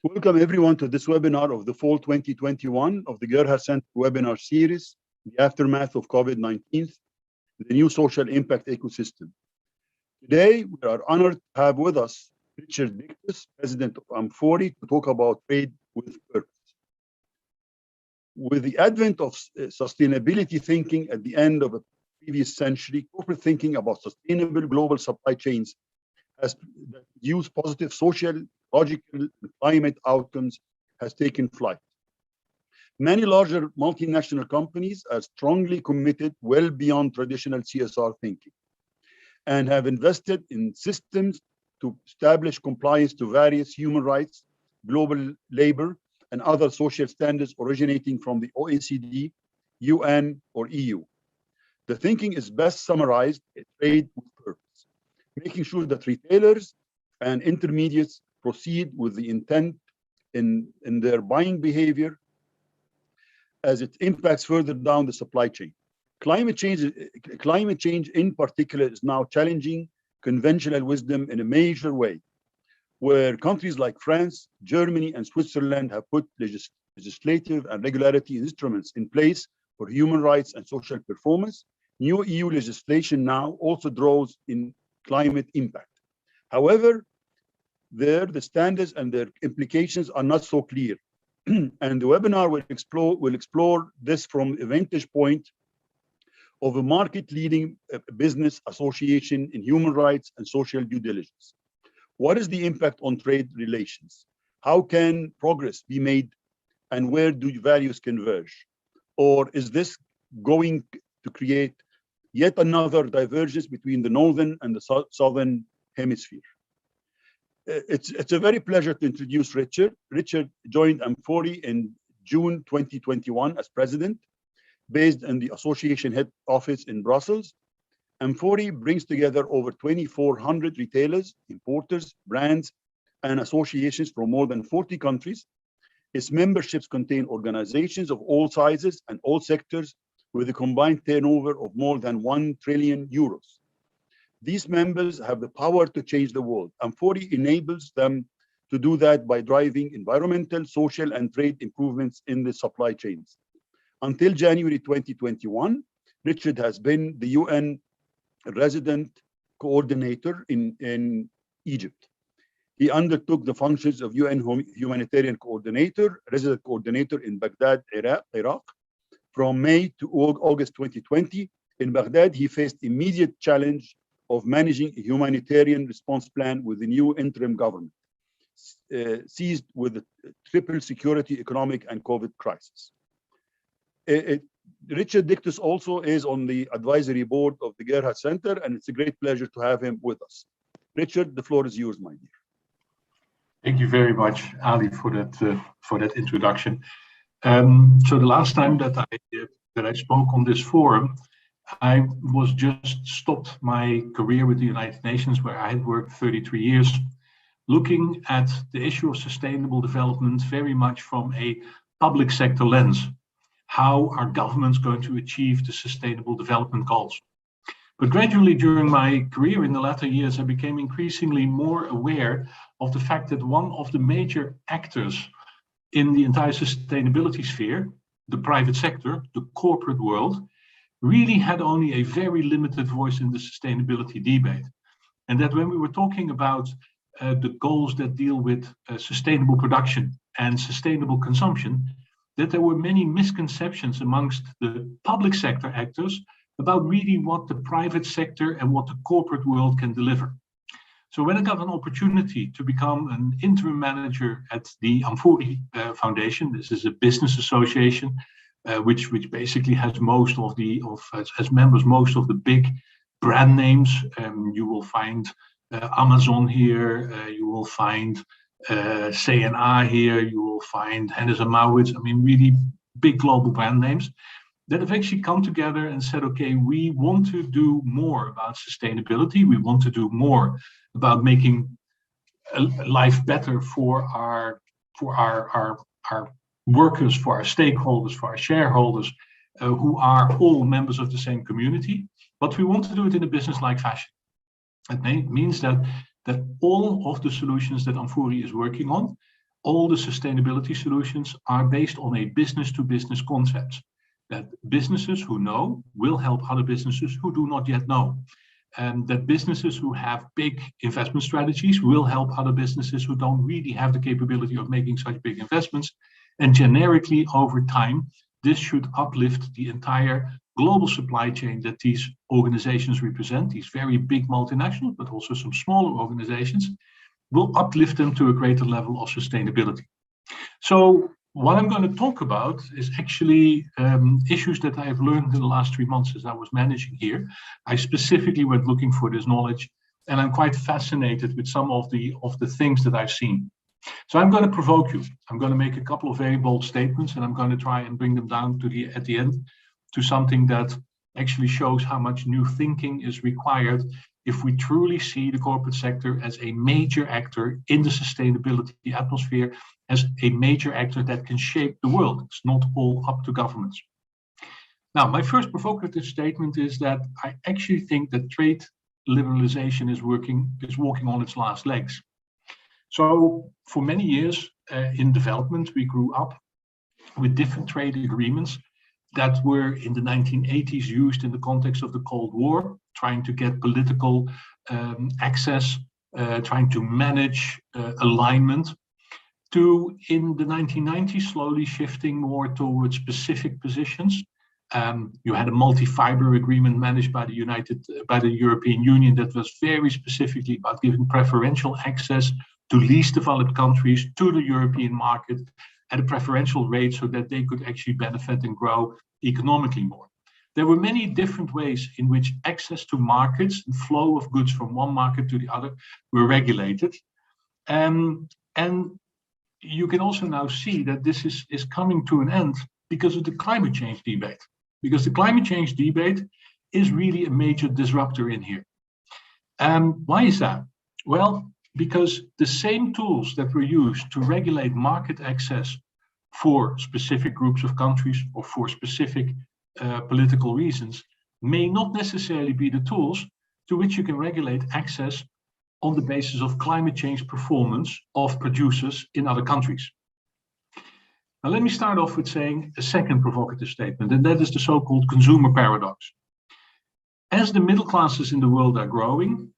Welcome everyone to this webinar of the fall 2021 of the Gerhard Center webinar series, The Aftermath of COVID-19, the New Social Impact Ecosystem. Today, we are honored to have with us Richard Dictus, President of Amfori, to talk about trade with purpose. With the advent of sustainability thinking at the end of the previous century, corporate thinking about sustainable global supply chains has produced positive social, ecological, and climate outcomes has taken flight. Many larger multinational companies are strongly committed well beyond traditional CSR thinking and have invested in systems to establish compliance to various human rights, global labor, and other social standards originating from the OECD, UN, or EU. The thinking is best summarized as trade with purpose, making sure that retailers and intermediates proceed with the intent in their buying behavior as it impacts further down the supply chain. Climate change in particular is now challenging conventional wisdom in a major way, where countries like France, Germany, and Switzerland have put legislative and regulatory instruments in place for human rights and social performance. New EU legislation now also draws in climate impact. However, the standards and their implications are not so clear. And the webinar will explore this from a vantage point of a market-leading business association in human rights and social due diligence. What is the impact on trade relations? How can progress be made, and where do values converge? Or is this going to create yet another divergence between the northern and the southern hemisphere? It's a very pleasure to introduce Richard. Richard joined Amfori in June 2021 as president, based in the association head office in Brussels. Amfori brings together over 2,400 retailers, importers, brands, and associations from more than 40 countries. Its memberships contain organizations of all sizes and all sectors with a combined turnover of more than 1 trillion euros. These members have the power to change the world. Amfori enables them to do that by driving environmental, social, and trade improvements in the supply chains. Until January 2021, Richard has been the UN resident coordinator in Egypt. He undertook the functions of UN humanitarian coordinator, resident coordinator in Baghdad, Iraq. From May to August 2020, in Baghdad, he faced immediate challenge of managing a humanitarian response plan with the new interim government, seized with the triple security, economic, and COVID crisis. Richard Dictus also is on the advisory board of the Gerhard Center, and it's a great pleasure to have him with us. Richard, the floor is yours, my dear. Thank you very much, Ali, for that introduction. So the last time that I spoke on this forum, I was just stopped my career with the United Nations, where I had worked 33 years, looking at the issue of sustainable development very much from a public sector lens. How are governments going to achieve the sustainable development goals? But gradually during my career in the latter years, I became increasingly more aware of the fact that one of the major actors in the entire sustainability sphere, the private sector, the corporate world, really had only a very limited voice in the sustainability debate. And that when we were talking about the goals that deal with sustainable production and sustainable consumption, that there were many misconceptions amongst the public sector actors about really what the private sector and what the corporate world can deliver. So when I got an opportunity to become an interim manager at the Amfori Foundation, this is a business association which basically has has members most of the big brand names. You will find Amazon here, you will find CNA here, you will find Hennes & Mauritz. I mean, really big global brand names that have actually come together and said, okay, we want to do more about sustainability. We want to do more about making life better for our workers, for our stakeholders, for our shareholders, who are all members of the same community. But we want to do it in a business-like fashion. It means that all of the solutions that Amfori is working on all the sustainability solutions are based on a business-to-business concept, that businesses who know will help other businesses who do not yet know. And that businesses who have big investment strategies will help other businesses who don't really have the capability of making such big investments. And generically, over time, this should uplift the entire global supply chain that these organizations represent, these very big multinationals, but also some smaller organizations, will uplift them to a greater level of sustainability. So what I'm going to talk about is actually issues that I have learned in the last 3 months as I was managing here. I specifically went looking for this knowledge, and I'm quite fascinated with some of the things that I've seen. So I'm going to provoke you. I'm going to make a couple of very bold statements, and I'm going to try and bring them down to at the end to something that actually shows how much new thinking is required if we truly see the corporate sector as a major actor in the sustainability atmosphere, as a major actor that can shape the world. It's not all up to governments. Now, my first provocative statement is that I actually think that trade liberalization is walking on its last legs. So for many years in development, we grew up with different trade agreements that were in the 1980s used in the context of the Cold War, trying to get political access, trying to manage alignment, to in the 1990s slowly shifting more towards specific positions. You had a multi-fiber agreement managed by the European Union that was very specifically about giving preferential access to least developed countries to the European market at a preferential rate so that they could actually benefit and grow economically more. There were many different ways in which access to markets and flow of goods from one market to the other were regulated. And you can also now see that this is coming to an end because of the climate change debate. Because the climate change debate is really a major disruptor in here. Why is that? Well, because the same tools that were used to regulate market access for specific groups of countries or for specific political reasons may not necessarily be the tools to which you can regulate access on the basis of climate change performance of producers in other countries. Now, let me start off with saying a second provocative statement, and that is the so-called consumer paradox. As the middle classes in the world are growing,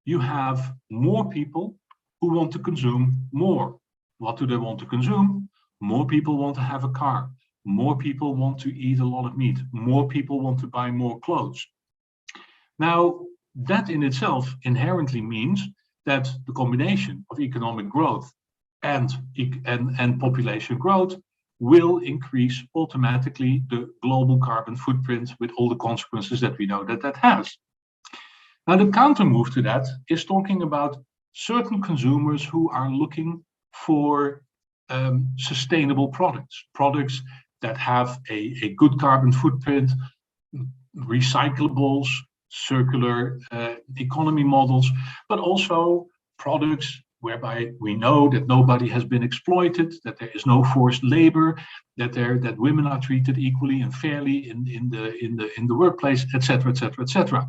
you have more people who want to consume more. What do they want to consume? More people want to have a car. More people want to eat a lot of meat. More people want to buy more clothes. Now, that in itself inherently means that the combination of economic growth and population growth will increase automatically the global carbon footprint with all the consequences that we know that has. Now, the counter move to that is talking about certain consumers who are looking for sustainable products that have a good carbon footprint, recyclables, circular economy models, but also products whereby we know that nobody has been exploited, that there is no forced labor, that women are treated equally and fairly in the workplace, etc., etc., etc.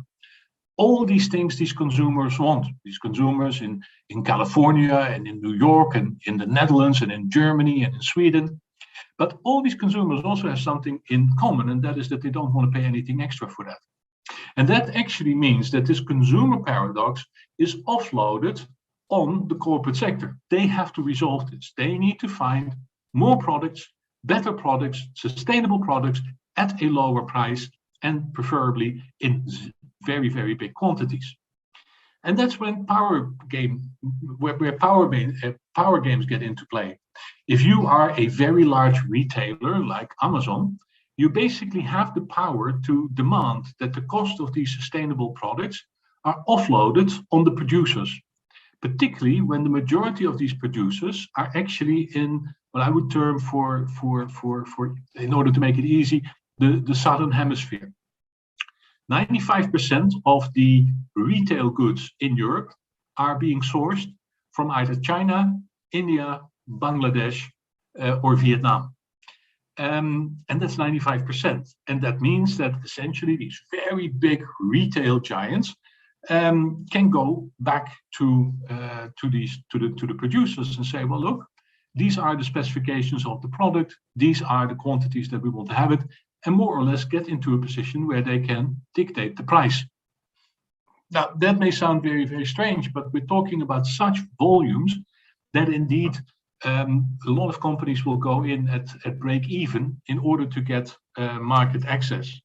All these things these consumers want. These consumers in California and in New York and in the Netherlands and in Germany and in Sweden. But all these consumers also have something in common, and that is that they don't want to pay anything extra for that. And that actually means that this consumer paradox is offloaded on the corporate sector. They have to resolve this. They need to find more products, better products, sustainable products at a lower price, and preferably in very, very big quantities. And that's when power games get into play. If you are a very large retailer like Amazon, you basically have the power to demand that the cost of these sustainable products are offloaded on the producers, particularly when the majority of these producers are actually in what I would term for in order to make it easy, the Southern Hemisphere. 95% of the retail goods in Europe are being sourced from either China, India, Bangladesh, or Vietnam. And that's 95%. And that means that essentially these very big retail giants can go back to the producers and say, well, look, these are the specifications of the product, these are the quantities that we want to have it, and more or less get into a position where they can dictate the price. Now, that may sound very, very strange, but we're talking about such volumes that indeed a lot of companies will go in at break even in order to get market access.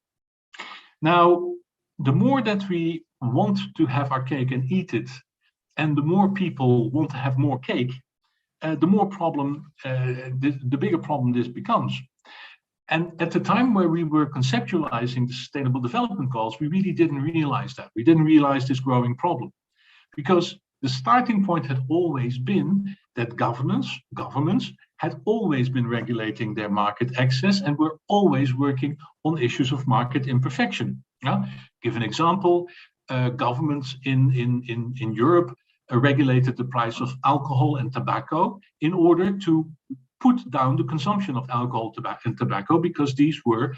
Now, the more that we want to have our cake and eat it, and the more people want to have more cake, the more problem, the bigger problem this becomes. And at the time where we were conceptualizing the Sustainable Development Goals, we really didn't realize that. We didn't realize this growing problem, because the starting point had always been that governments had always been regulating their market access and were always working on issues of market imperfection. Give an example, governments in Europe regulated the price of alcohol and tobacco in order to put down the consumption of alcohol and tobacco, because these were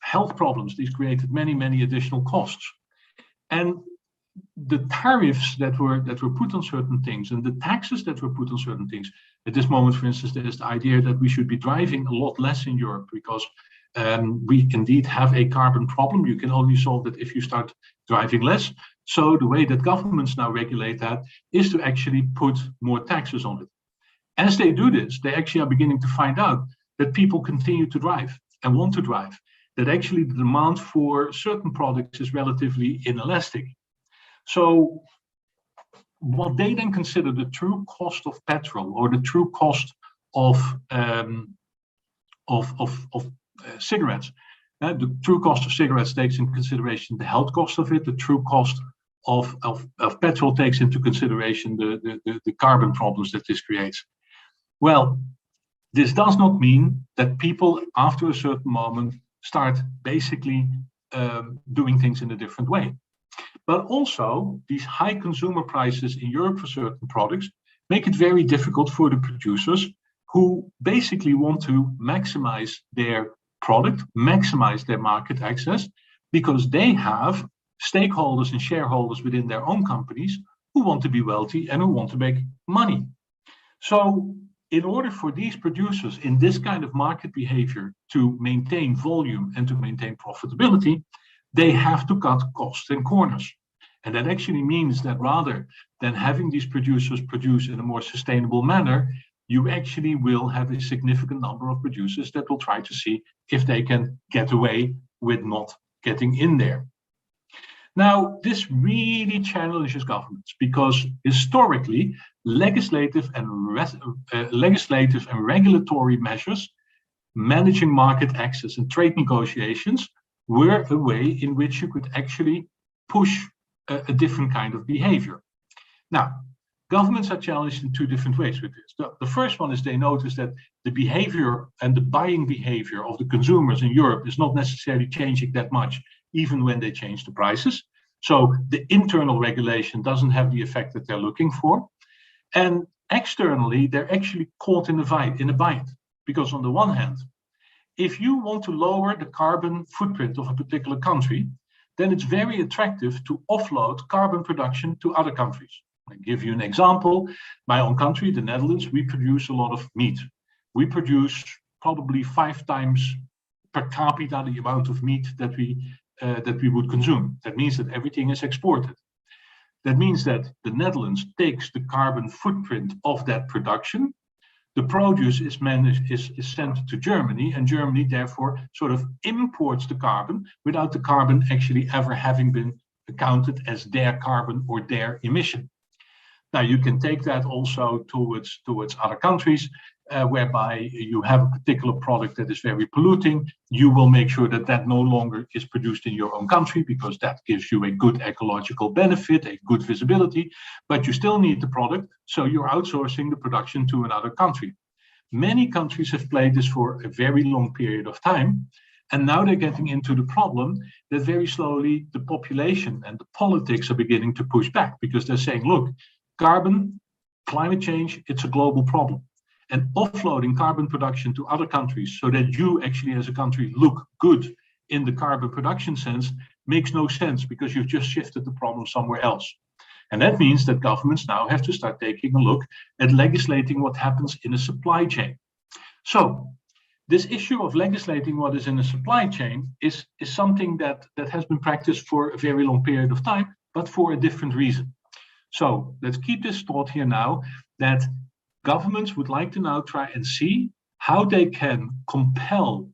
health problems. These created many additional costs. And the tariffs that were put on certain things and the taxes that were put on certain things. At this moment, for instance, there is the idea that we should be driving a lot less in Europe because we indeed have a carbon problem. You can only solve it if you start driving less. So the way that governments now regulate that is to actually put more taxes on it. As they do this, they actually are beginning to find out that people continue to drive and want to drive, that actually the demand for certain products is relatively inelastic. So what they then consider the true cost of petrol or the true cost of cigarettes, the true cost of cigarettes takes into consideration the health cost of it. The true cost of petrol takes into consideration the carbon problems that this creates. Well, this does not mean that people after a certain moment start basically doing things in a different way. But also, these high consumer prices in Europe for certain products make it very difficult for the producers who basically want to maximize their product, maximize their market access, because they have stakeholders and shareholders within their own companies who want to be wealthy and who want to make money. So in order for these producers in this kind of market behavior to maintain volume and to maintain profitability, they have to cut costs and corners. And that actually means that rather than having these producers produce in a more sustainable manner, you actually will have a significant number of producers that will try to see if they can get away with not getting in there. Now, this really challenges governments because historically, legislative and regulatory measures managing market access and trade negotiations were a way in which you could actually push a different kind of behavior. Now, governments are challenged in two different ways with this. The first one is they notice that the behavior and the buying behavior of the consumers in Europe is not necessarily changing that much, even when they change the prices. So the internal regulation doesn't have the effect that they're looking for. And externally, they're actually caught in a bind. Because on the one hand, if you want to lower the carbon footprint of a particular country, then it's very attractive to offload carbon production to other countries. I'll give you an example. My own country, the Netherlands, we produce a lot of meat. We produce probably 5 times per capita the amount of meat that we would consume. That means that everything is exported. That means that the Netherlands takes the carbon footprint of that production. The produce is sent to Germany, and Germany therefore sort of imports the carbon without the carbon actually ever having been accounted as their carbon or their emission. Now you can take that also towards other countries, whereby you have a particular product that is very polluting. You will make sure that that no longer is produced in your own country because that gives you a good ecological benefit, a good visibility, but you still need the product, so you're outsourcing the production to another country. Many countries have played this for a very long period of time, and now they're getting into the problem that very slowly the population and the politics are beginning to push back because they're saying, look, carbon, climate change, it's a global problem. And offloading carbon production to other countries so that you actually as a country look good in the carbon production sense makes no sense because you've just shifted the problem somewhere else. And that means that governments now have to start taking a look at legislating what happens in a supply chain. So this issue of legislating what is in a supply chain is something that has been practiced for a very long period of time, but for a different reason. So let's keep this thought here now, that governments would like to now try and see how they can compel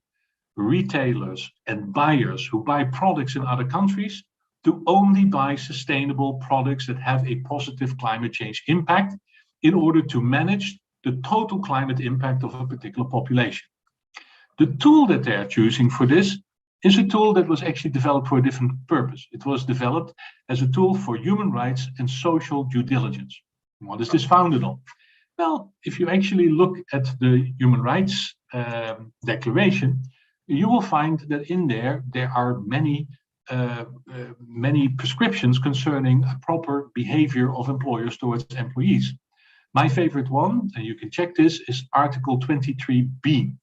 retailers and buyers who buy products in other countries to only buy sustainable products that have a positive climate change impact in order to manage the total climate impact of a particular population. The tool that they are choosing for this is a tool that was actually developed for a different purpose. It was developed as a tool for human rights and social due diligence. What is this founded on? Well, if you actually look at the Human Rights Declaration, you will find that in there are many prescriptions concerning a proper behavior of employers towards employees. My favorite one, and you can check this, is Article 23B.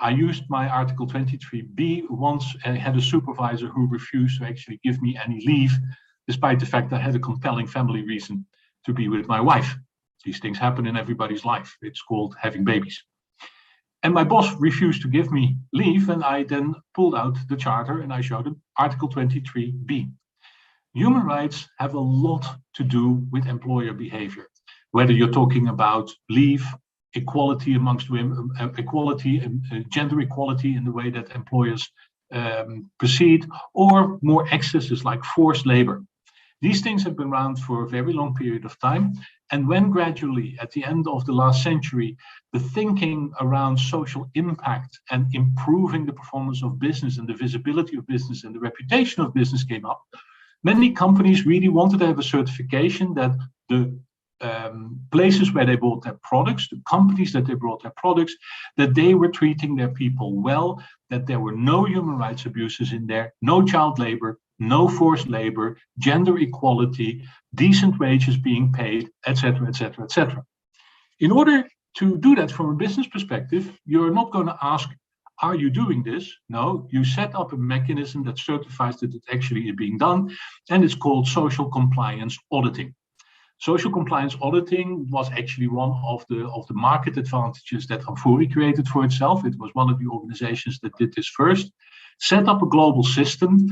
I used my Article 23B once and I had a supervisor who refused to actually give me any leave, despite the fact I had a compelling family reason to be with my wife. These things happen in everybody's life. It's called having babies. And my boss refused to give me leave, and I then pulled out the charter and I showed him Article 23B. Human rights have a lot to do with employer behavior, whether you're talking about leave, equality amongst women, equality and gender equality in the way that employers proceed, or more excesses like forced labor. These things have been around for a very long period of time. And when gradually, at the end of the last century, the thinking around social impact and improving the performance of business and the visibility of business and the reputation of business came up, many companies really wanted to have a certification that the places where they bought their products, the companies that they brought their products, that they were treating their people well, that there were no human rights abuses in there, no child labor, no forced labor, gender equality, decent wages being paid, etc., etc., etc. In order to do that from a business perspective, you're not going to ask, are you doing this? No, you set up a mechanism that certifies that it actually is being done, and it's called social compliance auditing. Social compliance auditing was actually one of the market advantages that Amfori created for itself. It was one of the organizations that did this first, set up a global system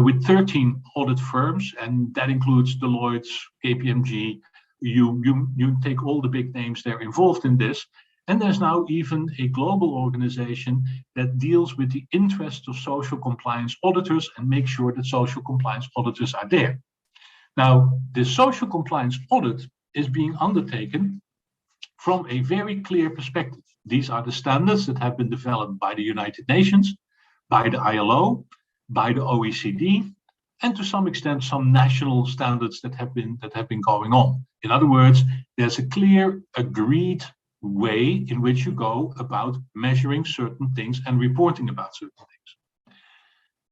with 13 audit firms, and that includes Deloitte, KPMG. You take all the big names that are involved in this. And there's now even a global organization that deals with the interests of social compliance auditors and makes sure that social compliance auditors are there. Now, the social compliance audit is being undertaken from a very clear perspective. These are the standards that have been developed by the United Nations, by the ILO, by the OECD, and to some extent, some national standards that have been going on. In other words, there's a clear, agreed way in which you go about measuring certain things and reporting about certain things.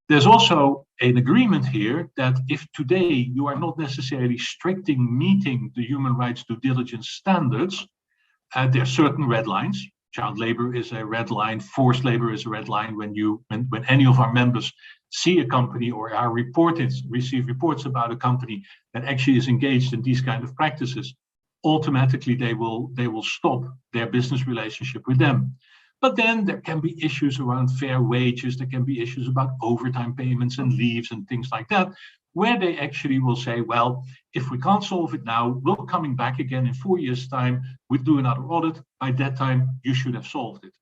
There's also an agreement here that if today you are not necessarily strictly meeting the human rights due diligence standards, there are certain red lines. Child labor is a red line, forced labor is a red line. When any of our members see a company or are receive reports about a company that actually is engaged in these kind of practices, automatically they will stop their business relationship with them. But then there can be issues around fair wages, there can be issues about overtime payments and leaves and things like that, where they actually will say, well, if we can't solve it now, we're coming back again in 4 years' time, we'll do another audit. By that time, you should have solved it.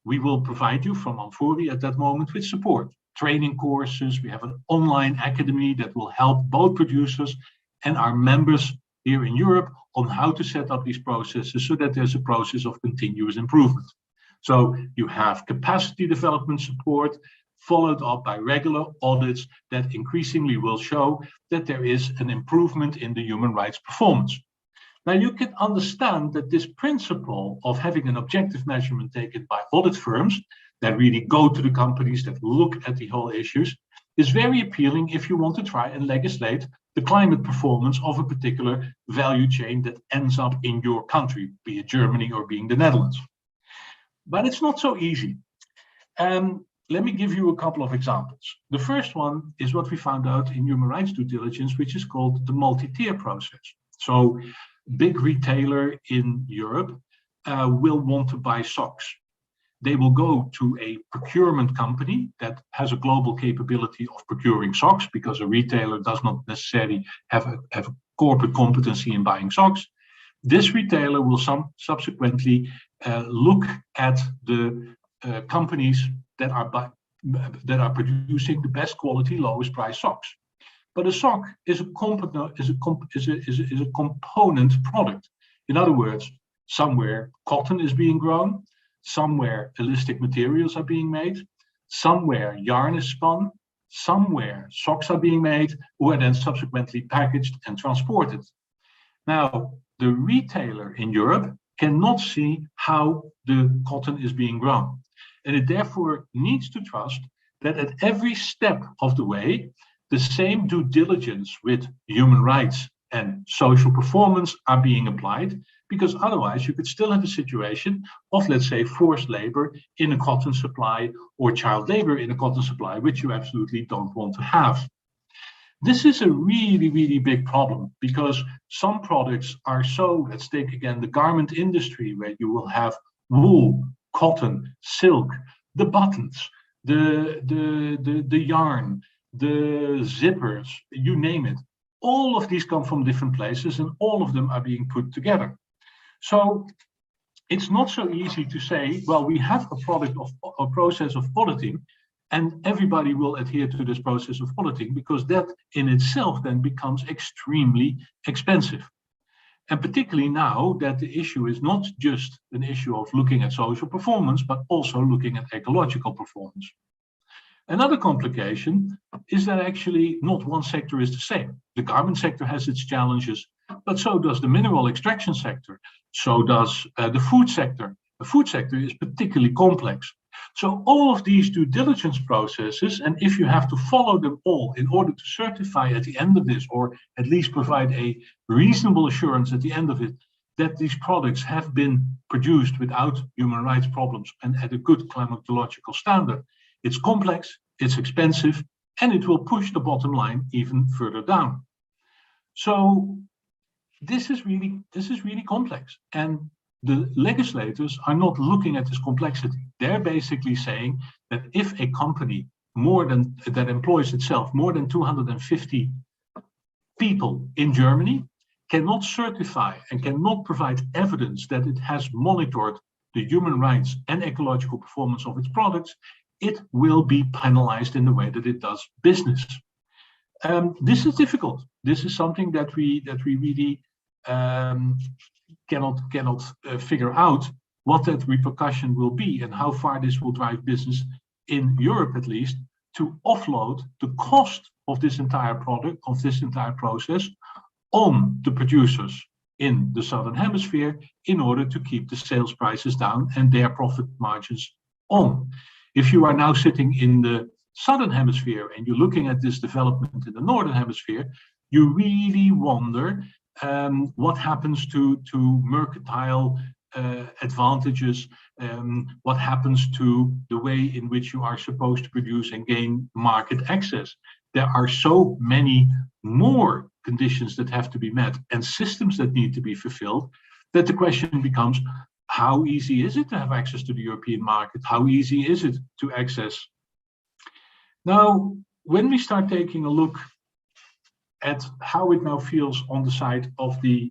We will provide you from Amfori at that moment with support, training courses. We have an online academy that will help both producers and our members here in Europe on how to set up these processes so that there's a process of continuous improvement. So you have capacity development support followed up by regular audits that increasingly will show that there is an improvement in the human rights performance. Now you can understand that this principle of having an objective measurement taken by audit firms that really go to the companies, that look at the whole issues, is very appealing if you want to try and legislate the climate performance of a particular value chain that ends up in your country, be it Germany or being the Netherlands. But it's not so easy. let me give you a couple of examples. The first one is what we found out in human rights due diligence, which is called the multi-tier process. So big retailer in Europe will want to buy socks. They will go to a procurement company that has a global capability of procuring socks, because a retailer does not necessarily have a corporate competency in buying socks. This retailer will subsequently look at the companies that are producing the best quality, lowest price socks. But a sock is a component product. In other words, somewhere cotton is being grown, somewhere elastic materials are being made, somewhere yarn is spun, somewhere socks are being made, who are then subsequently packaged and transported. Now, the retailer in Europe cannot see how the cotton is being grown. And it therefore needs to trust that at every step of the way, the same due diligence with human rights and social performance are being applied, because otherwise you could still have a situation of, let's say, forced labor in a cotton supply or child labor in a cotton supply, which you absolutely don't want to have. This is a really, really big problem, because some products are so, let's take again the garment industry, where you will have wool, cotton, silk, the buttons, the yarn, the zippers, you name it. All of these come from different places, and all of them are being put together. So it's not so easy to say, well, we have a process of auditing, and everybody will adhere to this process of auditing, because that in itself then becomes extremely expensive. And particularly now that the issue is not just an issue of looking at social performance, but also looking at ecological performance. Another complication is that actually not one sector is the same. The garment sector has its challenges, but so does the mineral extraction sector. So does the food sector. The food sector is particularly complex. So all of these due diligence processes, and if you have to follow them all in order to certify at the end of this, or at least provide a reasonable assurance at the end of it, that these products have been produced without human rights problems and at a good climatological standard, it's complex, it's expensive, and it will push the bottom line even further down. So this is really complex. And the legislators are not looking at this complexity. They're basically saying that if a company that employs itself more than 250 people in Germany cannot certify and cannot provide evidence that it has monitored the human rights and ecological performance of its products, it will be penalized in the way that it does business. This is difficult. This is something that we really cannot figure out what that repercussion will be and how far this will drive business in Europe, at least, to offload the cost of this entire product, of this entire process, on the producers in the Southern Hemisphere in order to keep the sales prices down and their profit margins on. If you are now sitting in the Southern Hemisphere and you're looking at this development in the Northern Hemisphere, you really wonder what happens to mercantile advantages, what happens to the way in which you are supposed to produce and gain market access. There are so many more conditions that have to be met and systems that need to be fulfilled that the question becomes, how easy is it to have access to the European market? How easy is it to access? Now, when we start taking a look at how it now feels on the side of the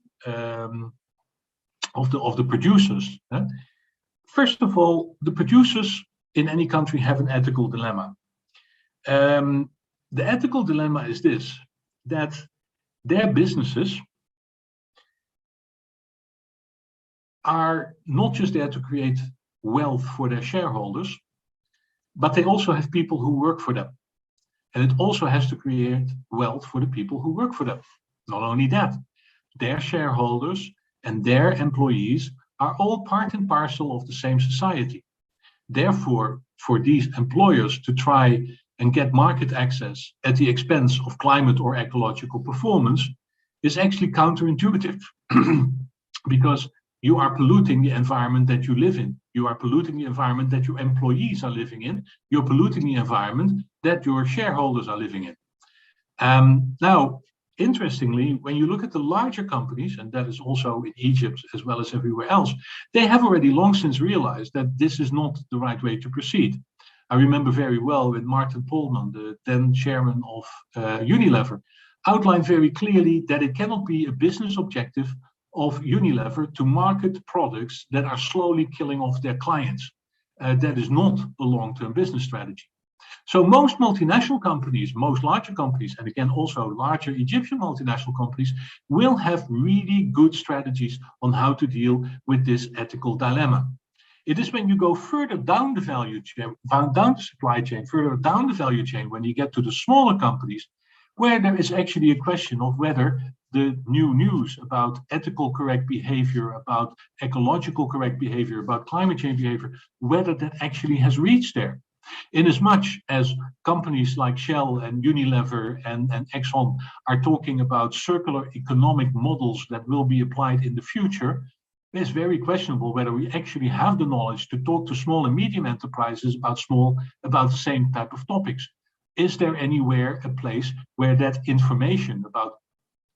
producers, first of all, the producers in any country have an ethical dilemma. The ethical dilemma is this, that their businesses are not just there to create wealth for their shareholders, but they also have people who work for them. And it also has to create wealth for the people who work for them. Not only that, their shareholders and their employees are all part and parcel of the same society. Therefore, for these employers to try and get market access at the expense of climate or ecological performance is actually counterintuitive because you are polluting the environment that you live in. you are polluting the environment that your employees are living in, you're polluting the environment that your shareholders are living in. Now, interestingly, when you look at the larger companies, and that is also in Egypt as well as everywhere else, they have already long since realized that this is not the right way to proceed. I remember very well when Martin Polman, the then chairman of Unilever, outlined very clearly that it cannot be a business objective of Unilever to market products that are slowly killing off their clients. That is not a long-term business strategy. So most multinational companies, most larger companies, and again also larger Egyptian multinational companies, will have really good strategies on how to deal with this ethical dilemma. It is when you go further down the value chain, down the supply chain, further down the value chain, when you get to the smaller companies, where there is actually a question of whether the new news about ethical correct behavior, about ecological correct behavior, about climate change behavior, whether that actually has reached there. In as much as companies like Shell and Unilever and Exxon are talking about circular economic models that will be applied in the future, it's very questionable whether we actually have the knowledge to talk to small and medium enterprises about the same type of topics. Is there anywhere a place where that information about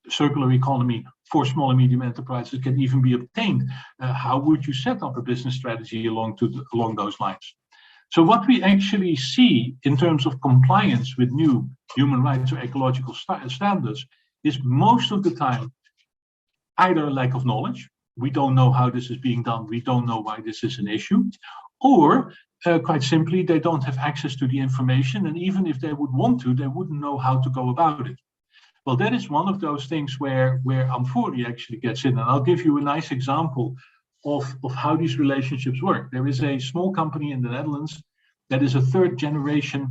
circular economy for small and medium enterprises can even be obtained? How would you set up a business strategy along those lines? So what we actually see in terms of compliance with new human rights or ecological standards is most of the time either a lack of knowledge. We don't know how this is being done. We don't know why this is an issue. Or quite simply, they don't have access to the information. And even if they would want to, they wouldn't know how to go about it. Well, that is one of those things where Amfori actually gets in. And I'll give you a nice example of how these relationships work. There is a small company in the Netherlands that is a third generation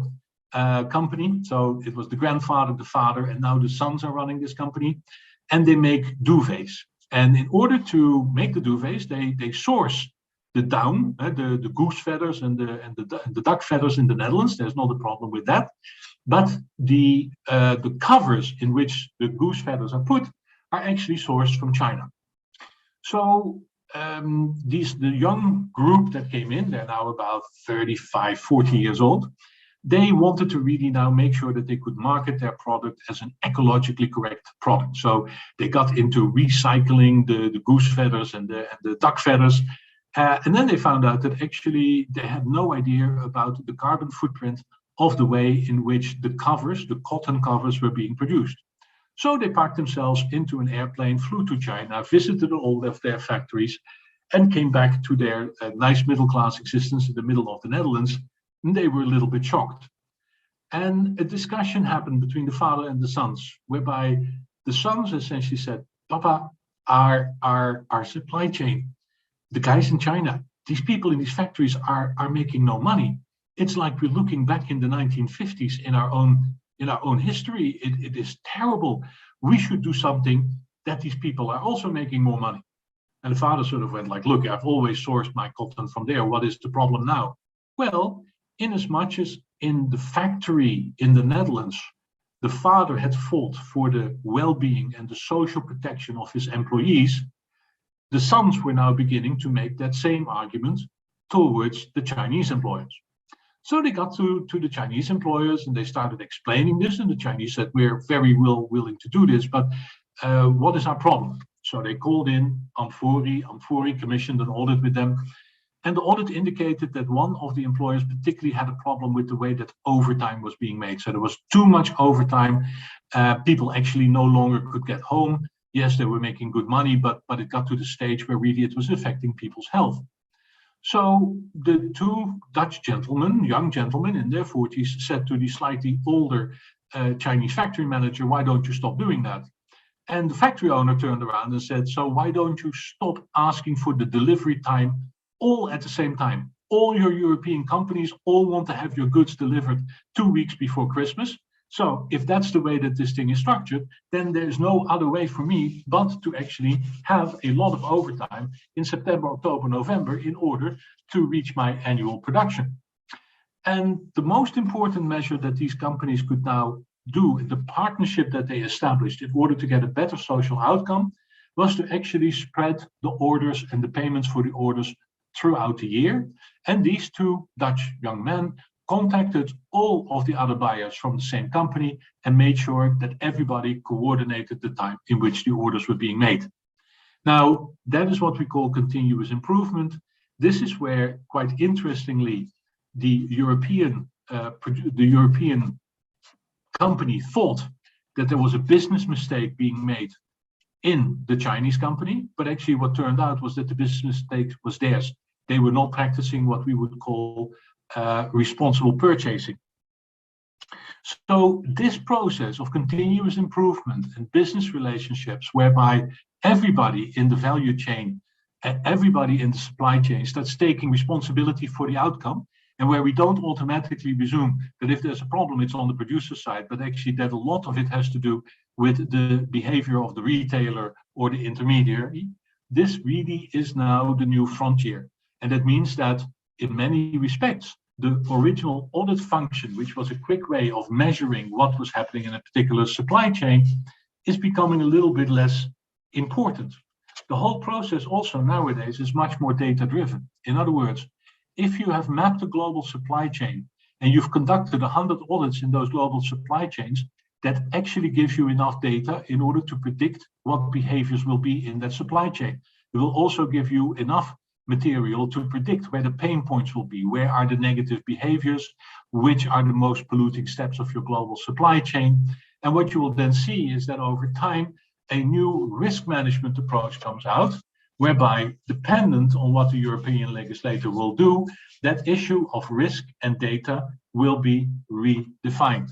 company. So it was the grandfather, the father, and now the sons are running this company. And they make duvets. And in order to make the duvets, they source the down, the goose feathers and the duck feathers in the Netherlands. There's not a problem with that. But the covers in which the goose feathers are put are actually sourced from China. So the young group that came in, they're now about 35, 40 years old. They wanted to really now make sure that they could market their product as an ecologically correct product. So they got into recycling the goose feathers and the duck feathers. And then they found out that actually they had no idea about the carbon footprint of the way in which the covers, the cotton covers, were being produced. So they packed themselves into an airplane, flew to China, visited all of their factories, and came back to their nice middle-class existence in the middle of the Netherlands. And they were a little bit shocked. And a discussion happened between the father and the sons, whereby the sons essentially said, Papa, our supply chain, the guys in China, these people in these factories are making no money. It's like we're looking back in the 1950s in our own history. It is terrible. We should do something that these people are also making more money. And the father sort of went like, look, I've always sourced my cotton from there. What is the problem now? Well, in as much as in the factory in the Netherlands, the father had fought for the well-being and the social protection of his employees, the sons were now beginning to make that same argument towards the Chinese employers. So they got to the Chinese employers and they started explaining this, and the Chinese said, we're very willing to do this, but what is our problem? So they called in Amfori commissioned an audit with them. And the audit indicated that one of the employers particularly had a problem with the way that overtime was being made. So there was too much overtime. People actually no longer could get home. Yes, they were making good money, but it got to the stage where really it was affecting people's health. So the two Dutch gentlemen, young gentlemen in their 40s, said to the slightly older Chinese factory manager, why don't you stop doing that? And the factory owner turned around and said, so why don't you stop asking for the delivery time all at the same time? All your European companies all want to have your goods delivered 2 weeks before Christmas. So if that's the way that this thing is structured, then there's no other way for me but to actually have a lot of overtime in September, October, November in order to reach my annual production. And the most important measure that these companies could now do, the partnership that they established in order to get a better social outcome, was to actually spread the orders and the payments for the orders throughout the year. And these two Dutch young men contacted all of the other buyers from the same company and made sure that everybody coordinated the time in which the orders were being made. Now, that is what we call continuous improvement. This is where, quite interestingly, the European company thought that there was a business mistake being made in the Chinese company, but actually what turned out was that the business mistake was theirs. They were not practicing what we would call responsible purchasing. So this process of continuous improvement and business relationships, whereby everybody in the value chain, everybody in the supply chain starts taking responsibility for the outcome, and where we don't automatically presume that if there's a problem, it's on the producer side, but actually that a lot of it has to do with the behavior of the retailer or the intermediary. This really is now the new frontier. And that means that in many respects, the original audit function, which was a quick way of measuring what was happening in a particular supply chain, is becoming a little bit less important. The whole process also nowadays is much more data-driven. In other words, if you have mapped a global supply chain and you've conducted 100 audits in those global supply chains, that actually gives you enough data in order to predict what behaviors will be in that supply chain. It will also give you enough material to predict where the pain points will be, where are the negative behaviors, which are the most polluting steps of your global supply chain. And what you will then see is that over time, a new risk management approach comes out, whereby, dependent on what the European legislator will do, that issue of risk and data will be redefined.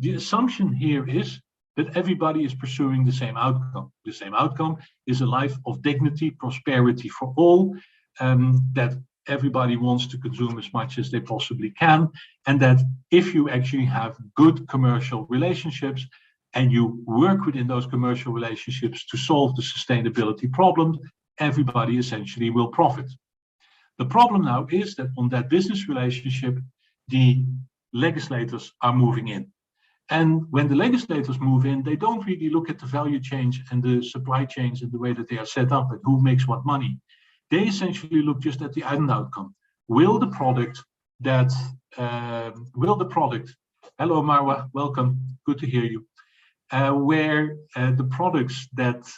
The assumption here is that everybody is pursuing the same outcome. The same outcome is a life of dignity, prosperity for all, that everybody wants to consume as much as they possibly can, and that if you actually have good commercial relationships and you work within those commercial relationships to solve the sustainability problem, everybody essentially will profit. The problem now is that on that business relationship, the legislators are moving in. And when the legislators move in, they don't really look at the value chains and the supply chains and the way that they are set up and who makes what money. They essentially look just at the end outcome. Will the product, hello Marwa, welcome, good to hear you. Where the products that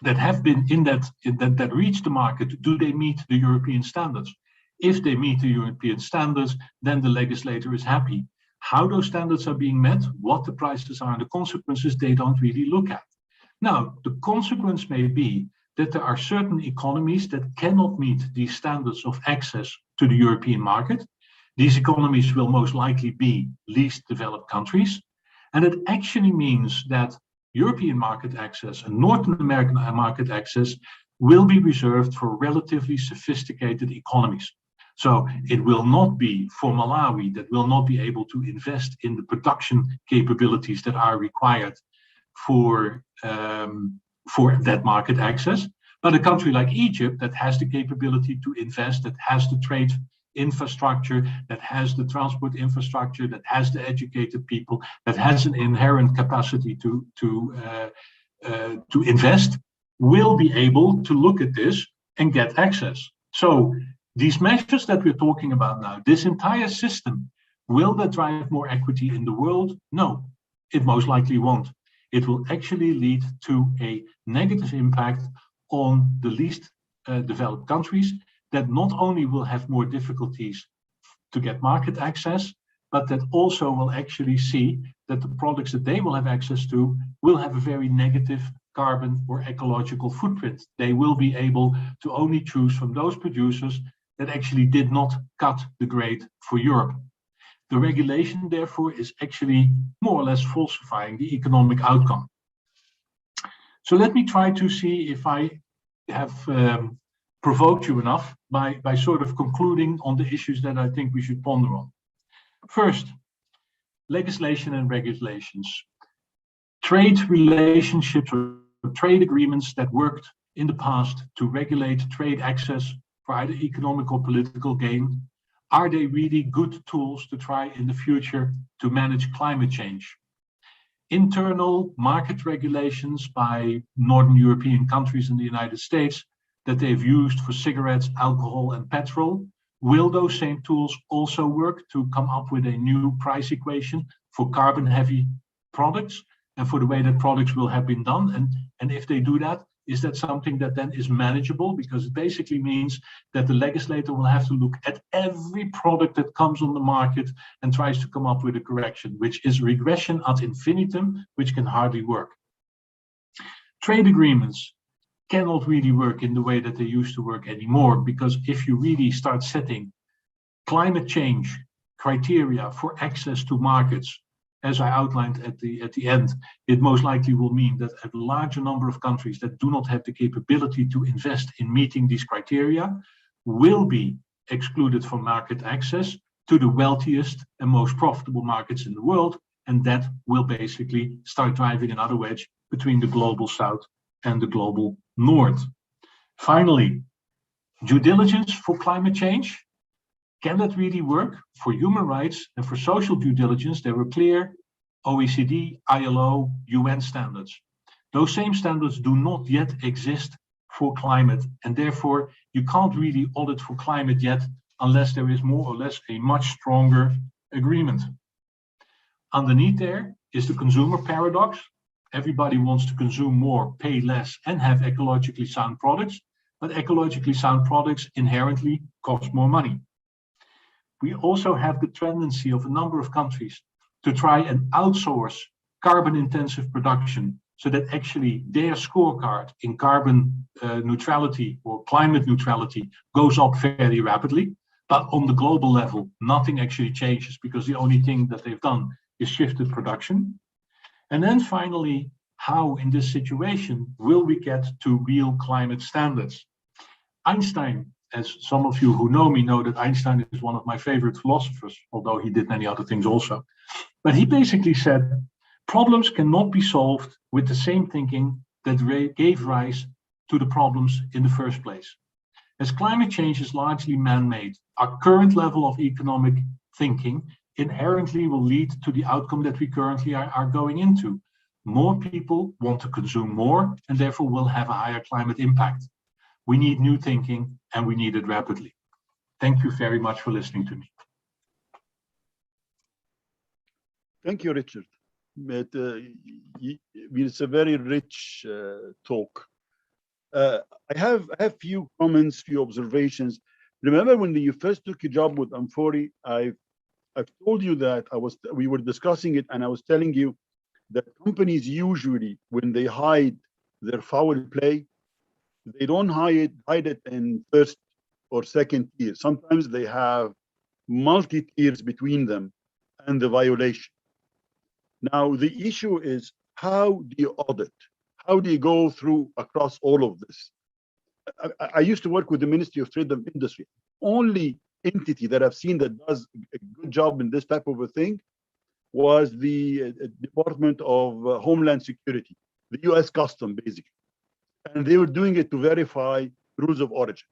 have been that reach the market, do they meet the European standards? If they meet the European standards, then the legislator is happy. How those standards are being met, what the prices are, and the consequences, they don't really look at. Now, the consequence may be that there are certain economies that cannot meet these standards of access to the European market. These economies will most likely be least developed countries. And it actually means that European market access and North American market access will be reserved for relatively sophisticated economies. So it will not be for Malawi that will not be able to invest in the production capabilities that are required for that market access, but a country like Egypt that has the capability to invest, that has the trade infrastructure, that has the transport infrastructure, that has the educated people, that has an inherent capacity to invest, will be able to look at this and get access. So these measures that we're talking about now, this entire system, will that drive more equity in the world? No, it most likely won't. It will actually lead to a negative impact on the least developed countries that not only will have more difficulties to get market access, but that also will actually see that the products that they will have access to will have a very negative carbon or ecological footprint. They will be able to only choose from those producers that actually did not cut the grade for Europe. The regulation, therefore, is actually more or less falsifying the economic outcome. So let me try to see if I have provoked you enough by sort of concluding on the issues that I think we should ponder on. First, legislation and regulations. Trade relationships or trade agreements that worked in the past to regulate trade access for either economic or political gain, are they really good tools to try in the future to manage climate change? Internal market regulations by Northern European countries in the United States that they've used for cigarettes, alcohol, and petrol? Will those same tools also work to come up with a new price equation for carbon-heavy products and for the way that products will have been done? And if they do that, is that something that then is manageable? Because it basically means that the legislator will have to look at every product that comes on the market and tries to come up with a correction, which is regression ad infinitum, which can hardly work. Trade agreements cannot really work in the way that they used to work anymore, because if you really start setting climate change criteria for access to markets, as I outlined at the end, it most likely will mean that a larger number of countries that do not have the capability to invest in meeting these criteria will be excluded from market access to the wealthiest and most profitable markets in the world. And that will basically start driving another wedge between the global south and the global north. Finally, due diligence for climate change. Can that really work? For human rights and for social due diligence, there were clear OECD, ILO, UN standards. Those same standards do not yet exist for climate, and therefore you can't really audit for climate yet unless there is more or less a much stronger agreement. Underneath there is the consumer paradox. Everybody wants to consume more, pay less, and have ecologically sound products, but ecologically sound products inherently cost more money. We also have the tendency of a number of countries to try and outsource carbon-intensive production so that actually their scorecard in carbon neutrality or climate neutrality goes up very rapidly. But on the global level, nothing actually changes because the only thing that they've done is shifted production. And then finally, how in this situation will we get to real climate standards? Einstein, as some of you who know me know that Einstein is one of my favorite philosophers, although he did many other things also. But he basically said, problems cannot be solved with the same thinking that gave rise to the problems in the first place. As climate change is largely man-made, our current level of economic thinking inherently will lead to the outcome that we currently are going into. More people want to consume more and therefore will have a higher climate impact. We need new thinking and we need it rapidly. Thank you very much for listening to me. Thank you, Richard. It's a very rich talk. I have few comments, few observations. Remember when you first took a job with Amfori, I've told you that we were discussing it, and I was telling you that companies usually, when they hide their foul play, they don't hide it in first or second tier. Sometimes they have multi-tiers between them and the violation. Now, the issue is, how do you audit? How do you go through across all of this? I used to work with the Ministry of Trade and Industry. Only entity that I've seen that does a good job in this type of a thing was the Department of Homeland Security, the US Custom, basically. And they were doing it to verify rules of origin.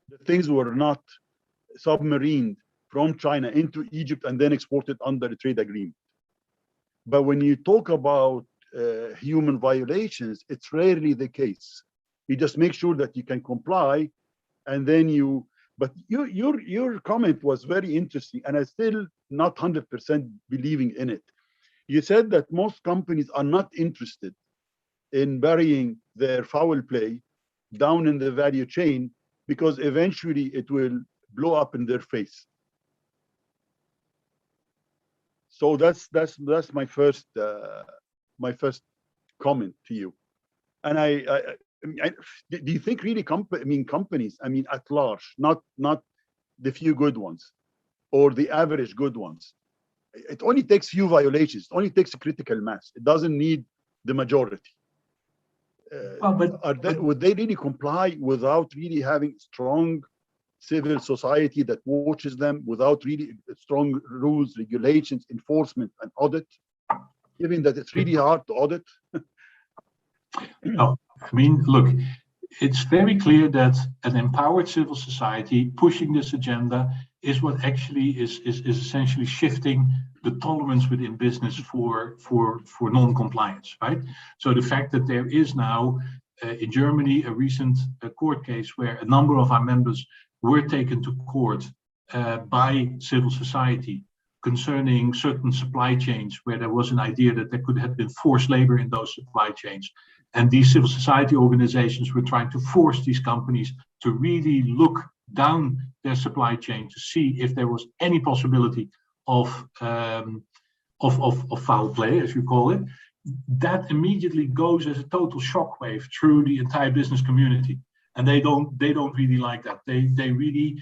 The things were not submarined from China into Egypt and then exported under the trade agreement. But when you talk about human violations, it's rarely the case. You just make sure that you can comply, and then you. But your comment was very interesting, and I'm still not 100% believing in it. You said that most companies are not interested in burying their foul play down in the value chain because eventually it will blow up in their face. So that's my first comment to you. And do you think really companies, at large, not the few good ones or the average good ones, it only takes few violations, it only takes a critical mass. It doesn't need the majority. Would they really comply without really having strong civil society that watches them, without really strong rules, regulations, enforcement, and audit, given that it's really hard to audit? No, look, it's very clear that an empowered civil society pushing this agenda is what actually is essentially shifting the tolerance within business for non-compliance, right? So the fact that there is now in Germany a recent court case where a number of our members were taken to court by civil society concerning certain supply chains where there was an idea that there could have been forced labor in those supply chains. And these civil society organizations were trying to force these companies to really look down their supply chain to see if there was any possibility of foul play, as you call it. That immediately goes as a total shockwave through the entire business community, and they don't really like that. They really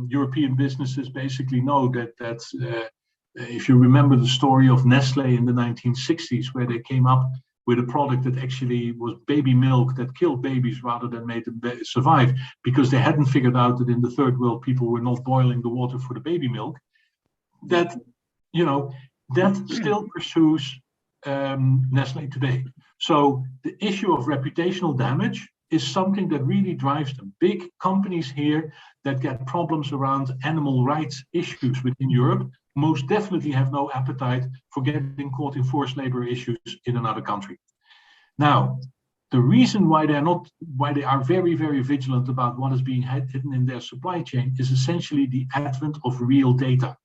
European businesses basically know that if you remember the story of Nestle in the 1960s, where they came up with a product that actually was baby milk that killed babies rather than made them survive, because they hadn't figured out that in the third world people were not boiling the water for the baby milk. That still pursues Nestle today. So the issue of reputational damage is something that really drives them. Big companies here that get problems around animal rights issues within Europe most definitely have no appetite for getting caught in forced labor issues in another country. Now, the reason why they are very, very vigilant about what is being hidden in their supply chain is essentially the advent of real data,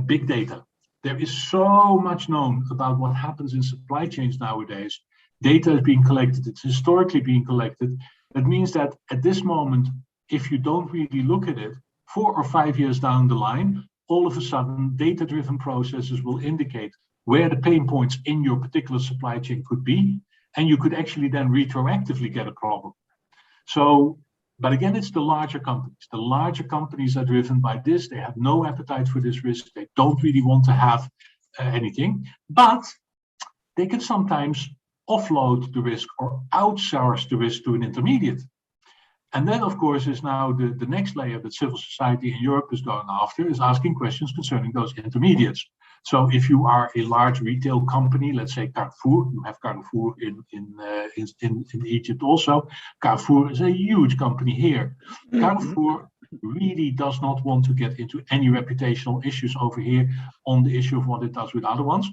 big data. There is so much known about what happens in supply chains nowadays. Data is being collected, it's historically being collected. That means that at this moment, if you don't really look at it, 4 or 5 years down the line, all of a sudden, data-driven processes will indicate where the pain points in your particular supply chain could be, and you could actually then retroactively get a problem. So, but again, it's the larger companies. The larger companies are driven by this. They have no appetite for this risk. They don't really want to have anything, but they can sometimes offload the risk or outsource the risk to an intermediate. And that, of course, is now the next layer that civil society in Europe is going after, is asking questions concerning those intermediates. So if you are a large retail company, let's say Carrefour, you have Carrefour in Egypt also. Carrefour is a huge company here. Carrefour really does not want to get into any reputational issues over here on the issue of what it does with other ones.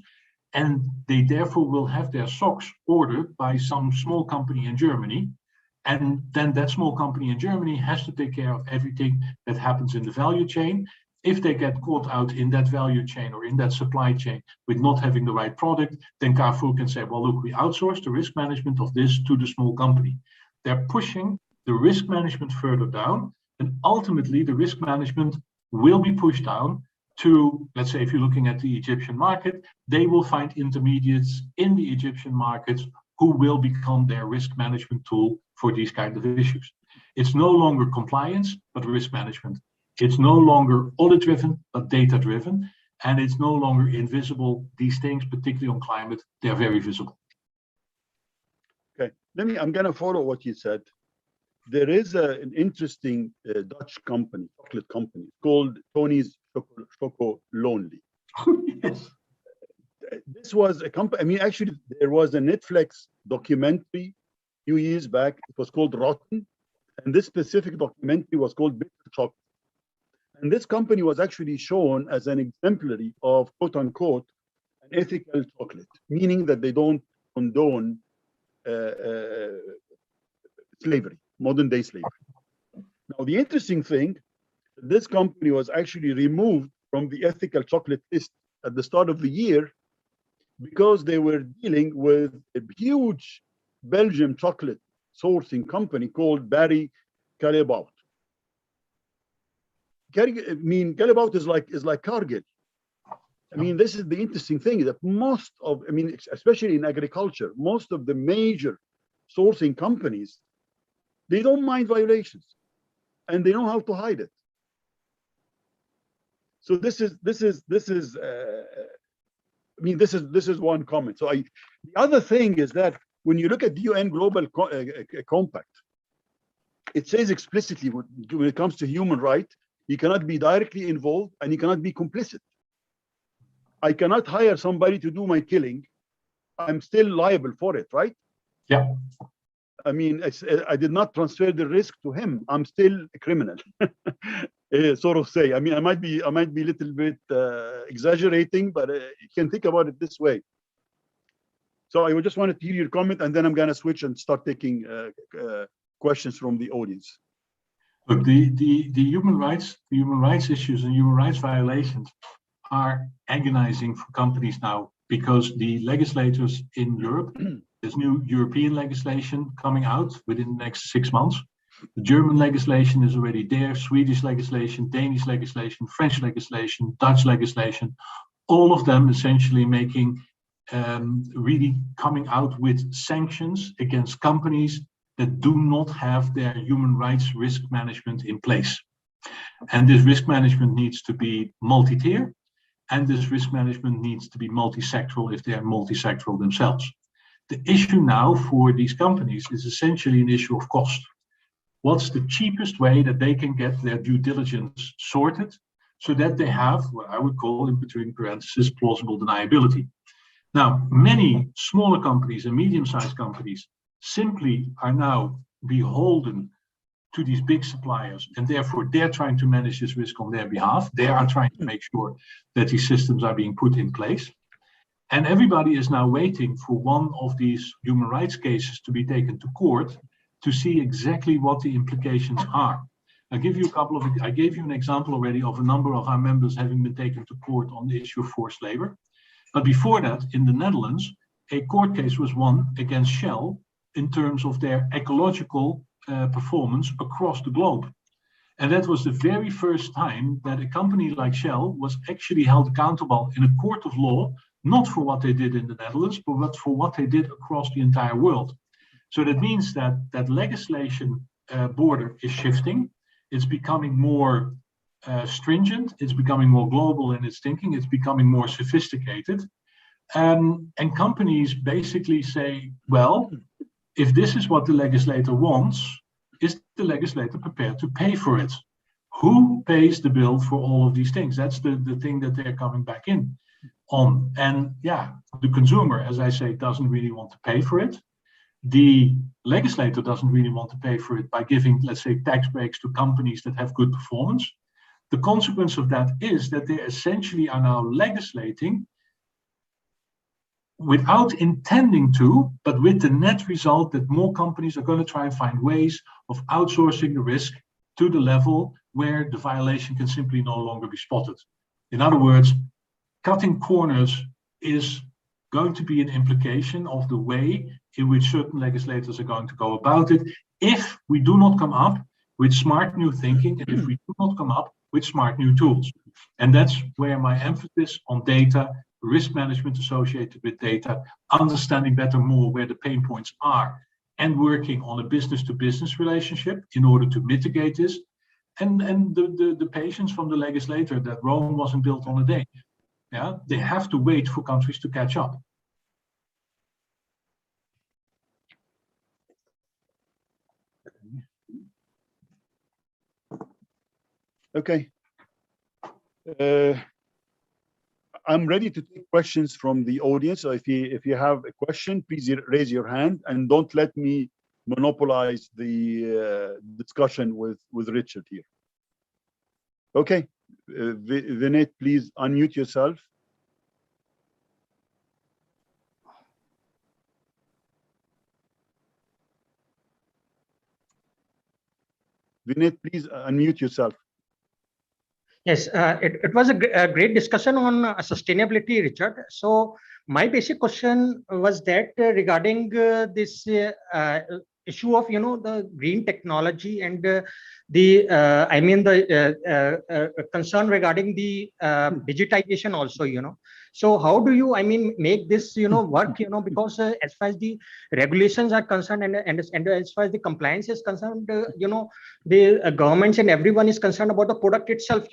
And they therefore will have their socks ordered by some small company in Germany. And then that small company in Germany has to take care of everything that happens in the value chain. If they get caught out in that value chain or in that supply chain with not having the right product, then Carrefour can say, well, look, we outsource the risk management of this to the small company. They're pushing the risk management further down, and ultimately the risk management will be pushed down to, let's say, if you're looking at the Egyptian market, they will find intermediates in the Egyptian markets who will become their risk management tool for these kind of issues. It's no longer compliance, but risk management. It's no longer audit-driven, but data-driven, and it's no longer invisible. These things, particularly on climate, they're very visible. Okay, I'm going to follow what you said. There is an interesting Dutch company, chocolate company, called Tony's Choco Lonely. Yes. This was a company, I mean, actually, there was a Netflix documentary a few years back. It was called Rotten, and this specific documentary was called Bitter Chocolate. And this company was actually shown as an exemplary of, quote unquote, an ethical chocolate, meaning that they don't condone slavery, modern day slavery. Now, the interesting thing, this company was actually removed from the ethical chocolate list at the start of the year because they were dealing with a huge Belgian chocolate sourcing company called Barry Callebaut. Callebaut is like Cargill. I mean, this is the interesting thing, that most of, I mean, especially in agriculture, most of the major sourcing companies, they don't mind violations, and they know how to hide it. So this is one comment. So the other thing is that when you look at the UN Global Compact, it says explicitly when it comes to human rights, you cannot be directly involved and you cannot be complicit. I cannot hire somebody to do my killing. I'm still liable for it, right? Yeah. I mean, I did not transfer the risk to him. I'm still a criminal, sort of say. I mean, I might be a little bit exaggerating, but you can think about it this way. So I just wanted to hear your comment, and then I'm going to switch and start taking questions from the audience. Look, the human rights issues and human rights violations are agonizing for companies now, because the legislators in Europe, there's new European legislation coming out within the next 6 months. The German legislation is already there, Swedish legislation, Danish legislation, French legislation, Dutch legislation, all of them essentially making, really coming out with sanctions against companies that do not have their human rights risk management in place. And this risk management needs to be multi-tier, and this risk management needs to be multi-sectoral if they are multi-sectoral themselves. The issue now for these companies is essentially an issue of cost. What's the cheapest way that they can get their due diligence sorted so that they have what I would call, in between parentheses, plausible deniability. Now, many smaller companies and medium-sized companies simply are now beholden to these big suppliers, and therefore they're trying to manage this risk on their behalf. They are trying to make sure that these systems are being put in place. And everybody is now waiting for one of these human rights cases to be taken to court to see exactly what the implications are. I gave you an example already of a number of our members having been taken to court on the issue of forced labor. But before that, in the Netherlands, a court case was won against Shell in terms of their ecological performance across the globe. And that was the very first time that a company like Shell was actually held accountable in a court of law, not for what they did in the Netherlands, but for what they did across the entire world. So that means that that legislation border is shifting. It's becoming more stringent. It's becoming more global in its thinking. It's becoming more sophisticated. And companies basically say, well, if this is what the legislator wants, is the legislator prepared to pay for it? Who pays the bill for all of these things? That's the thing that they're coming back in on. And yeah, the consumer, as I say, doesn't really want to pay for it. The legislator doesn't really want to pay for it by giving, let's say, tax breaks to companies that have good performance. The consequence of that is that they essentially are now legislating without intending to, but with the net result that more companies are going to try and find ways of outsourcing the risk to the level where the violation can simply no longer be spotted. In other words, cutting corners is going to be an implication of the way in which certain legislators are going to go about it if we do not come up with smart new thinking and if we do not come up with smart new tools. And that's where my emphasis on data, risk management associated with data, understanding better more where the pain points are, and working on a business-to-business relationship in order to mitigate this, and the patience from the legislator that Rome wasn't built on a day. Yeah, they have to wait for countries to catch up. Okay. I'm ready to take questions from the audience. So if you have a question, please raise your hand and don't let me monopolize the discussion with Richard here. Okay, Vinay, please unmute yourself. Vinay, please unmute yourself. Yes, it was a great discussion on sustainability, Richard. So my basic question was that regarding this issue of the green technology and the concern regarding the digitization also. So how do you make this work? Because as far as the regulations are concerned and as far as the compliance is concerned, the governments and everyone is concerned about the product itself.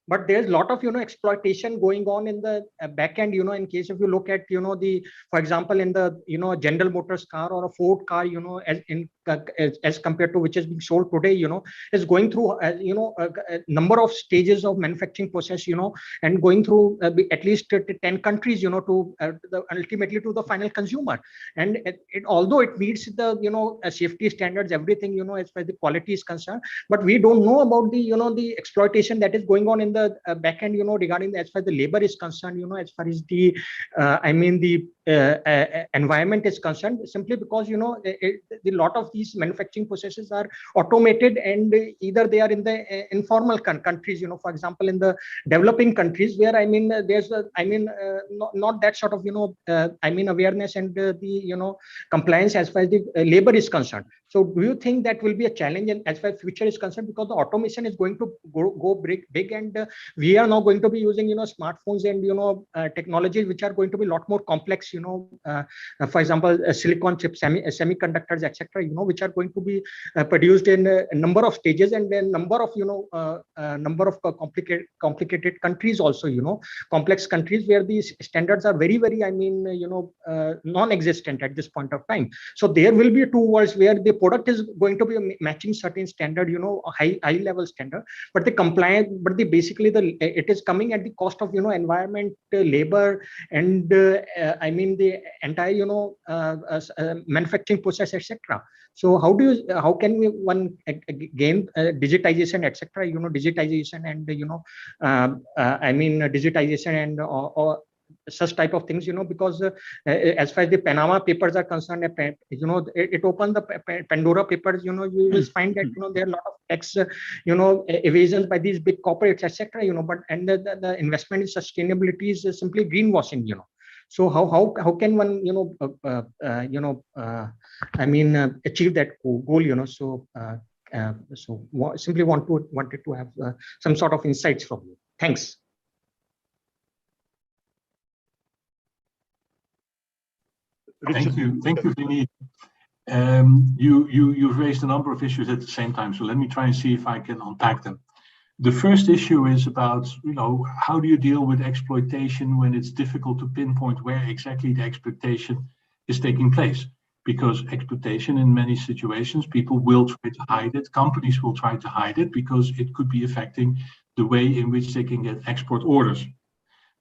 But there's a lot of exploitation going on in the back end. In case if you look at for example, in the General Motors car or a Ford car, as compared to which is being sold today, is going through a number of stages of manufacturing process, and going through at least 10 countries, to ultimately to the final consumer. And although it meets the safety standards, everything, as far as the quality is concerned, but we don't know about the the exploitation that is going on in the back end, regarding as far as the labor is concerned, as far as the the environment is concerned, simply because a lot of these manufacturing processes are automated, and either they are in the informal countries, for example, in the developing countries, where there's not that sort of awareness and the compliance as far as the labor is concerned. So do you think that will be a challenge, and as far as future is concerned, because the automation is going to go big, and we are now going to be using smartphones and technologies which are going to be a lot more complex, for example, silicon chips, semiconductors, etc., which are going to be produced in a number of stages, and then number of complicated countries also, complex countries, where these standards are very, very non-existent at this point of time. So there will be two worlds, where the product is going to be matching certain standard, high level standard, but the compliance, but basically it is coming at the cost of environment, labor, and the entire manufacturing process, etc. So how can one gain digitization, etc., digitization and digitization and or such type of things, because as far as the Panama Papers are concerned, it opened the Pandora Papers. You will find that there are a lot of tax evasions by these big corporates, etc. But the investment in sustainability is simply greenwashing. So how can one achieve that goal? So simply wanted to have some sort of insights from you. Thanks. Thank you, Vinny. You've raised a number of issues at the same time, so let me try and see if I can unpack them. The first issue is about, how do you deal with exploitation when it's difficult to pinpoint where exactly the exploitation is taking place? Because exploitation, in many situations, people will try to hide it, companies will try to hide it, because it could be affecting the way in which they can get export orders.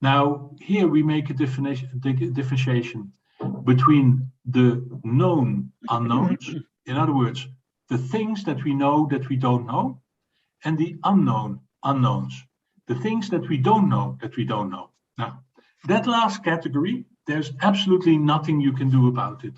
Now, here we make a differentiation between the known unknowns, in other words, the things that we know that we don't know, and the unknown unknowns, the things that we don't know that we don't know. Now, that last category, there's absolutely nothing you can do about it.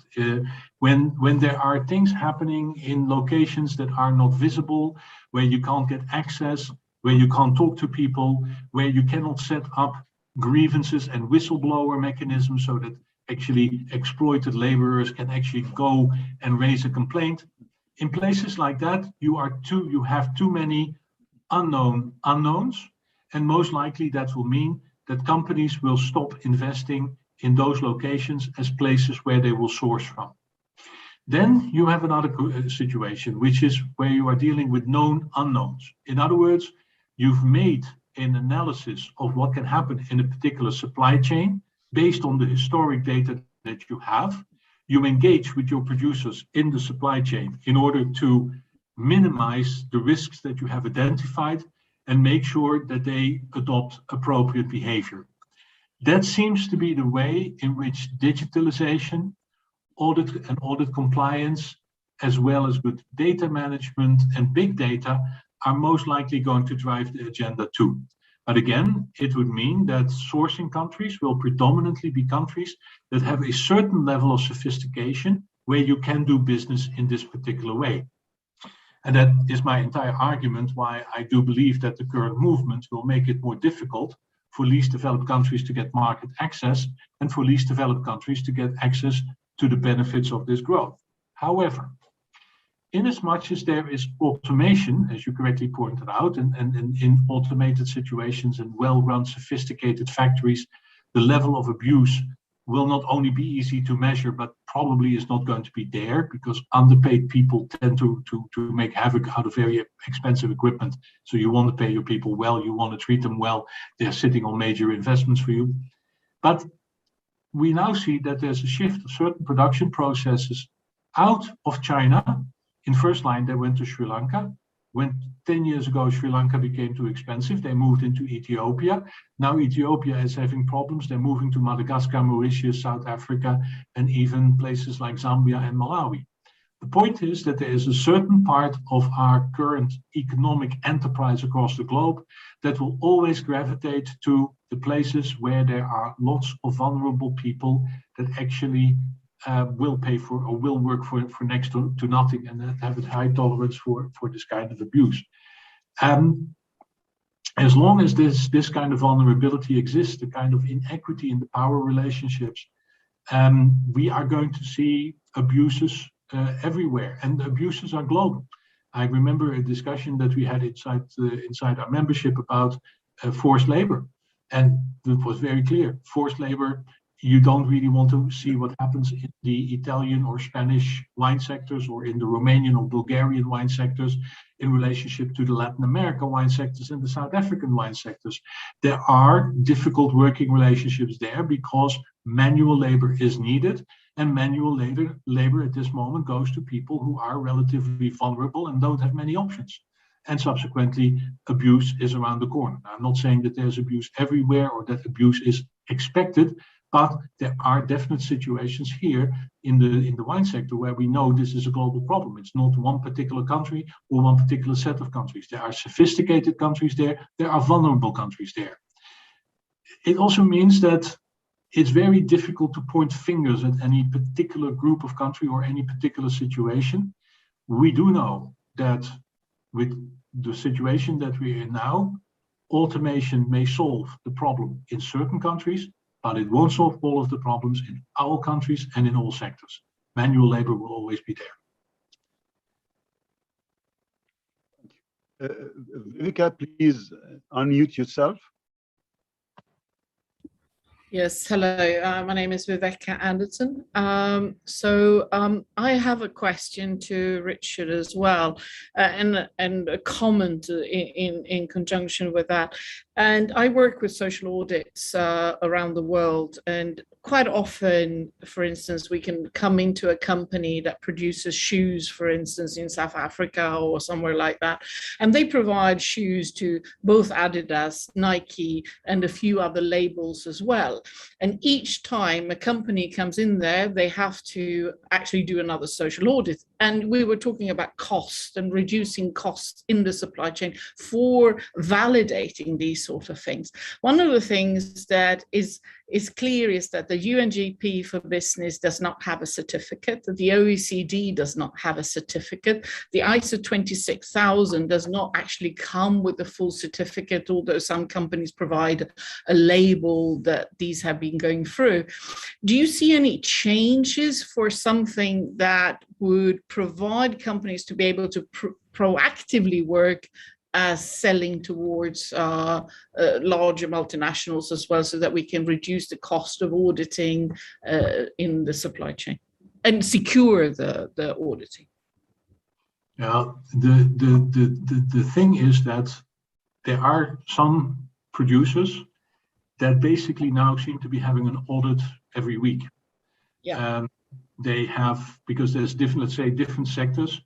When there are things happening in locations that are not visible, where you can't get access, where you can't talk to people, where you cannot set up grievances and whistleblower mechanisms so that actually exploited laborers can actually go and raise a complaint. In places like that, you have too many unknown unknowns, and most likely that will mean that companies will stop investing in those locations as places where they will source from. Then you have another situation, which is where you are dealing with known unknowns. In other words, you've made an analysis of what can happen in a particular supply chain based on the historic data that you have. You engage with your producers in the supply chain in order to minimize the risks that you have identified and make sure that they adopt appropriate behavior. That seems to be the way in which digitalization, audit and audit compliance, as well as with data management and big data, are most likely going to drive the agenda too. But again, it would mean that sourcing countries will predominantly be countries that have a certain level of sophistication where you can do business in this particular way. And that is my entire argument why I do believe that the current movement will make it more difficult for least developed countries to get market access and for least developed countries to get access to the benefits of this growth. However, inasmuch as there is automation, as you correctly pointed out, and in automated situations and well-run sophisticated factories, the level of abuse will not only be easy to measure, but probably is not going to be there, because underpaid people tend to make havoc out of very expensive equipment. So you want to pay your people well, you want to treat them well, they're sitting on major investments for you. But we now see that there's a shift of certain production processes out of China. In first line, they went to Sri Lanka. When 10 years ago, Sri Lanka became too expensive, they moved into Ethiopia. Now Ethiopia is having problems. They're moving to Madagascar, Mauritius, South Africa, and even places like Zambia and Malawi. The point is that there is a certain part of our current economic enterprise across the globe that will always gravitate to the places where there are lots of vulnerable people that actually will pay for or will work for next to nothing, and that have a high tolerance for this kind of abuse. As long as this kind of vulnerability exists, the kind of inequity in the power relationships, we are going to see abuses everywhere, and the abuses are global. I remember a discussion that we had inside our membership about forced labor, and it was very clear. Forced labor, you don't really want to see what happens in the Italian or Spanish wine sectors, or in the Romanian or Bulgarian wine sectors, in relationship to the Latin America wine sectors and the South African wine sectors. There are difficult working relationships there because manual labor is needed, and manual labor at this moment goes to people who are relatively vulnerable and don't have many options. And subsequently, abuse is around the corner. I'm not saying that there's abuse everywhere or that abuse is expected, but there are definite situations here in the wine sector where we know this is a global problem. It's not one particular country or one particular set of countries. There are sophisticated countries there. There are vulnerable countries there. It also means that it's very difficult to point fingers at any particular group of country or any particular situation. We do know that with the situation that we're in now, automation may solve the problem in certain countries, but it won't solve all of the problems in all countries and in all sectors. Manual labor will always be there. Viveka, please unmute yourself. Yes, hello. My name is Viveka Anderson. I have a question to Richard as well, and a comment in conjunction with that. And I work with social audits around the world, and quite often, for instance, we can come into a company that produces shoes, for instance, in South Africa or somewhere like that, and they provide shoes to both Adidas, Nike, and a few other labels as well. And each time a company comes in there, they have to actually do another social audit. And we were talking about cost and reducing costs in the supply chain for validating these sort of things. One of the things that is clear is that the UNGP for business does not have a certificate, that the OECD does not have a certificate, the ISO 26000 does not actually come with a full certificate, although some companies provide a label that these have been going through. Do you see any changes for something that would provide companies to be able to proactively work as selling towards larger multinationals as well, so that we can reduce the cost of auditing in the supply chain and secure the auditing? Yeah, the thing is that there are some producers that basically now seem to be having an audit every week. Yeah. They have, because there's different, let's say, different sectors.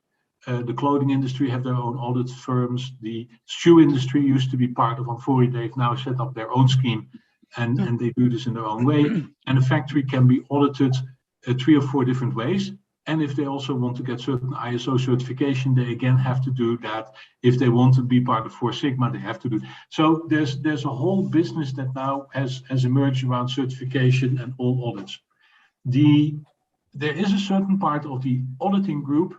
The clothing industry have their own audit firms. The shoe industry used to be part of Amfori. They've now set up their own scheme, and they do this in their own way. And a factory can be audited 3 or 4 different ways. And if they also want to get certain ISO certification, they again have to do that. If they want to be part of 4 Sigma, they have to do. So there's a whole business that now has emerged around certification and all audits. There is a certain part of the auditing group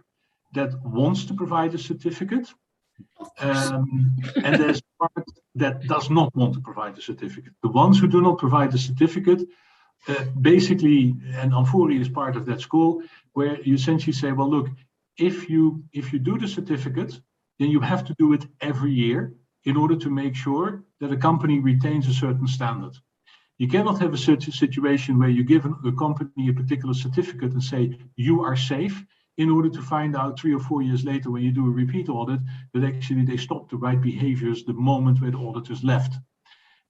that wants to provide a certificate, and there's a part that does not want to provide a certificate. The ones who do not provide a certificate, basically, and Amfori is part of that school, where you essentially say, well, look, if you do the certificate, then you have to do it every year in order to make sure that a company retains a certain standard. You cannot have a situation where you give a company a particular certificate and say you are safe, in order to find out 3 or 4 years later when you do a repeat audit that actually they stopped the right behaviors the moment where the auditors left.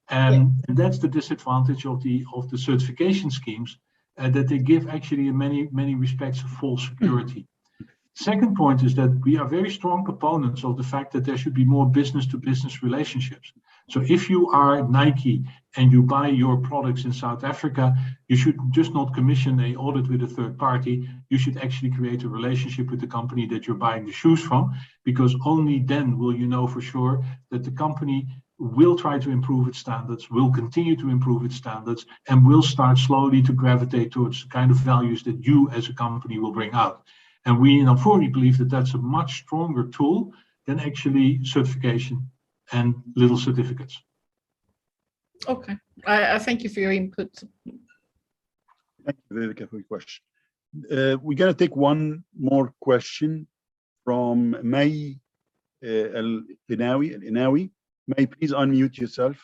And that's the disadvantage of the certification schemes, that they give actually in many respects a false security. Second point is that we are very strong proponents of the fact that there should be more business to business relationships. So if you are Nike and you buy your products in South Africa, you should just not commission an audit with a third party. You should actually create a relationship with the company that you're buying the shoes from, because only then will you know for sure that the company will try to improve its standards, will continue to improve its standards, and will start slowly to gravitate towards the kind of values that you as a company will bring out. And we in Amfori believe that that's a much stronger tool than actually certification and little certificates. Okay, I thank you for your input. Thank you, Viveka, for your question. We're going to take one more question from May Al-Inawi. May, please unmute yourself.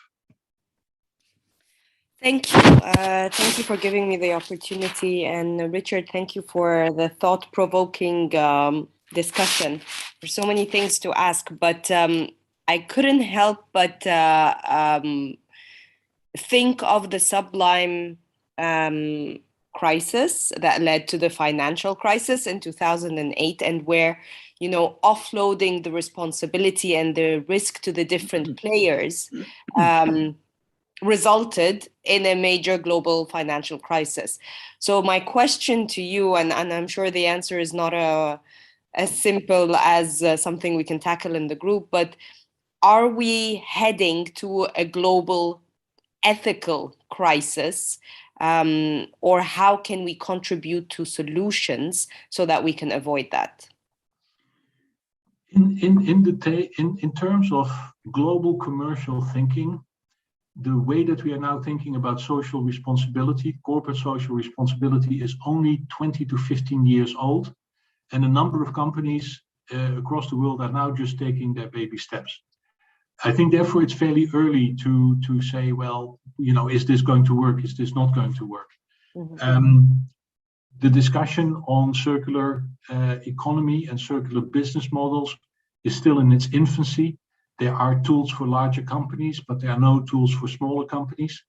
Thank you. Thank you for giving me the opportunity. And Richard, thank you for the thought-provoking discussion. There's so many things to ask, but I couldn't help but think of the sublime crisis that led to the financial crisis in 2008, and where, you know, offloading the responsibility and the risk to the different players resulted in a major global financial crisis. So my question to you, and I'm sure the answer is not as simple as something we can tackle in the group, but are we heading to a global ethical crisis, or how can we contribute to solutions so that we can avoid that? In terms of global commercial thinking, the way that we are now thinking about social responsibility, corporate social responsibility, is only 20 to 15 years old, and a number of companies across the world are now just taking their baby steps. I think therefore it's fairly early to say, well, you know, is this going to work? Is this not going to work? Mm-hmm. The discussion on circular economy and circular business models is still in its infancy. There are tools for larger companies, but there are no tools for smaller companies.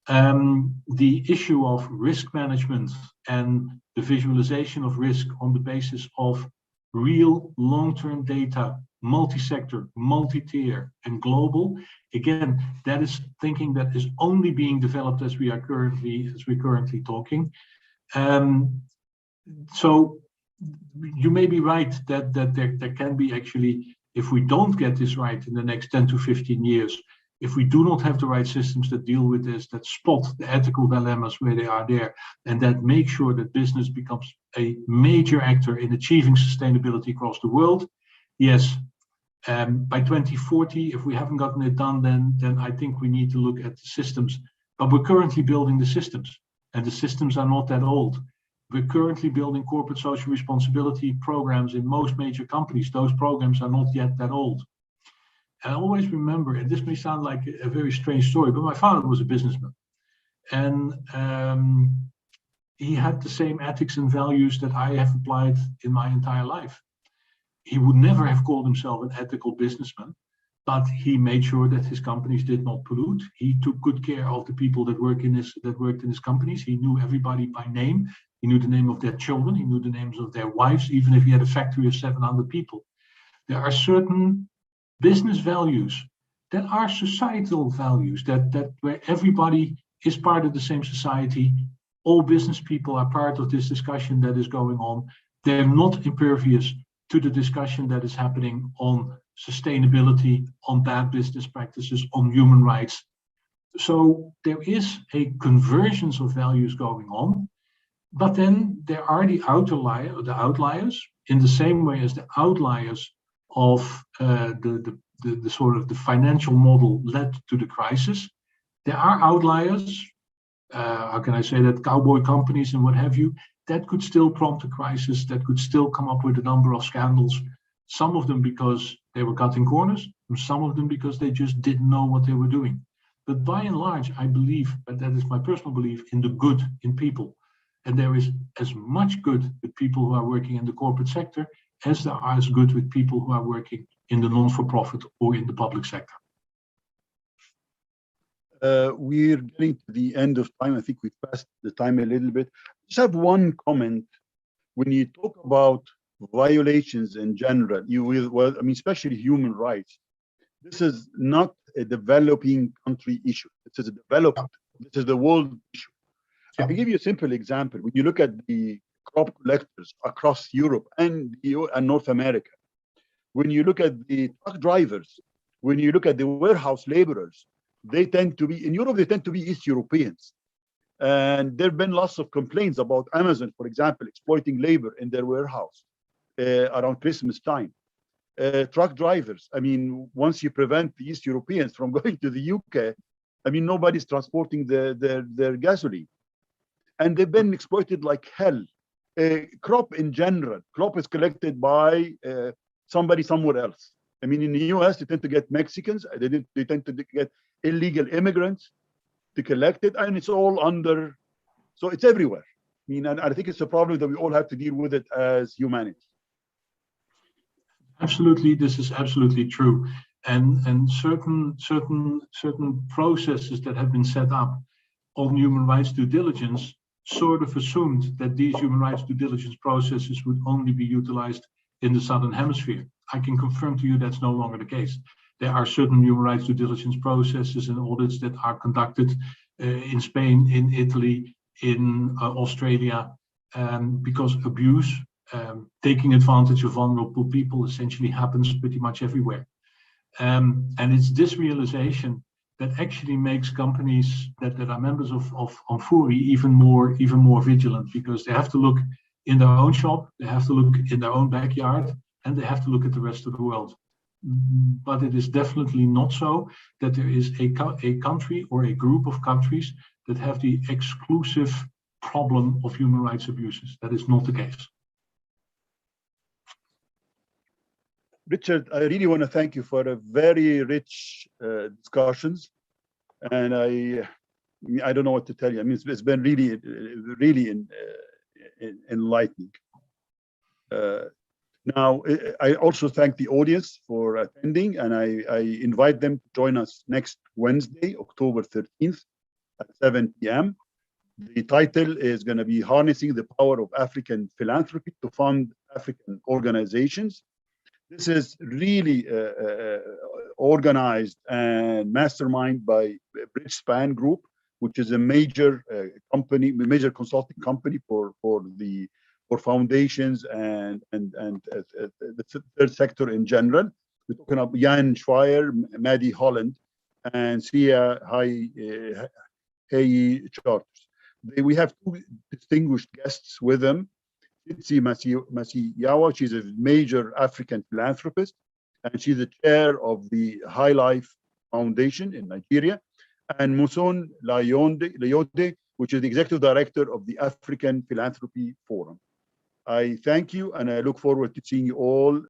The issue of risk management and the visualization of risk on the basis of real long-term data, multi-sector, multi-tier, and global, again, that is thinking that is only being developed as we're currently talking. So you may be right that there can be actually, if we don't get this right in the next 10 to 15 years, if we do not have the right systems that deal with this, that spot the ethical dilemmas where they are there, and that make sure that business becomes a major actor in achieving sustainability across the world, yes, by 2040, if we haven't gotten it done, then I think we need to look at the systems. But we're currently building the systems, and the systems are not that old. We're currently building corporate social responsibility programs in most major companies. Those programs are not yet that old. And I always remember, and this may sound like a very strange story, but my father was a businessman. And he had the same ethics and values that I have applied in my entire life. He would never have called himself an ethical businessman, but he made sure that his companies did not pollute. He took good care of the people that worked in his companies. He knew everybody by name. He knew the name of their children. He knew the names of their wives, even if he had a factory of 700 people. There are certain business values that are societal values, that where everybody is part of the same society. All business people are part of this discussion that is going on. They're not impervious to the discussion that is happening on sustainability, on bad business practices, on human rights. So there is a convergence of values going on, but then there are the outliers, in the same way as the outliers of the sort of the financial model led to the crisis. There are outliers, how can I say that, cowboy companies and what have you, that could still prompt a crisis, that could still come up with a number of scandals, some of them because they were cutting corners, and some of them because they just didn't know what they were doing. But by and large, I believe, and that is my personal belief, in the good in people. And there is as much good with people who are working in the corporate sector as there are as good with people who are working in the non-for-profit or in the public sector. We're getting to the end of time. I think we passed the time a little bit. Just have one comment. When you talk about violations in general, especially human rights, this is not a developing country issue. This is a developed, this is the world issue. I'll give you a simple example. When you look at the crop collectors across Europe and North America, when you look at the truck drivers, when you look at the warehouse laborers, they tend to be, in Europe, they tend to be East Europeans. And there have been lots of complaints about Amazon, for example, exploiting labor in their warehouse around Christmas time. Truck drivers, I mean, once you prevent the East Europeans from going to the UK, I mean, nobody's transporting their gasoline. And they've been exploited like hell. Crop in general, crop is collected by somebody somewhere else. I mean, in the US, they tend to get Mexicans, they tend to get illegal immigrants to collect it, and it's all under, so it's everywhere. I mean, and I think it's a problem that we all have to deal with it as humanity. Absolutely, this is absolutely true. And certain processes that have been set up on human rights due diligence sort of assumed that these human rights due diligence processes would only be utilized in the Southern Hemisphere. I can confirm to you that's no longer the case. There are certain human rights due diligence processes and audits that are conducted in Spain, in Italy, in Australia, because abuse, taking advantage of vulnerable people essentially happens pretty much everywhere. And it's this realization that actually makes companies that are members of Amfori even more vigilant, because they have to look in their own shop, they have to look in their own backyard, and they have to look at the rest of the world. But it is definitely not so that there is a country or a group of countries that have the exclusive problem of human rights abuses. That is not the case. Richard, I really want to thank you for a very rich discussions, and I don't know what to tell you. I mean, it's been really enlightening. Now, I also thank the audience for attending, and I invite them to join us next Wednesday, October 13th at 7 p.m. The title is going to be Harnessing the Power of African Philanthropy to Fund African Organizations. This is really organized and masterminded by Bridgespan Group, which is a major company, major consulting company for foundations and the third sector in general. We're talking about Jan Schweier, Maddie Holland, and Sia Hey Charters. We have two distinguished guests with them. Itzi Masiyawa, she's a major African philanthropist, and she's the chair of the High Life Foundation in Nigeria, and Muson Layode, which is the executive director of the African Philanthropy Forum. I thank you, and I look forward to seeing you all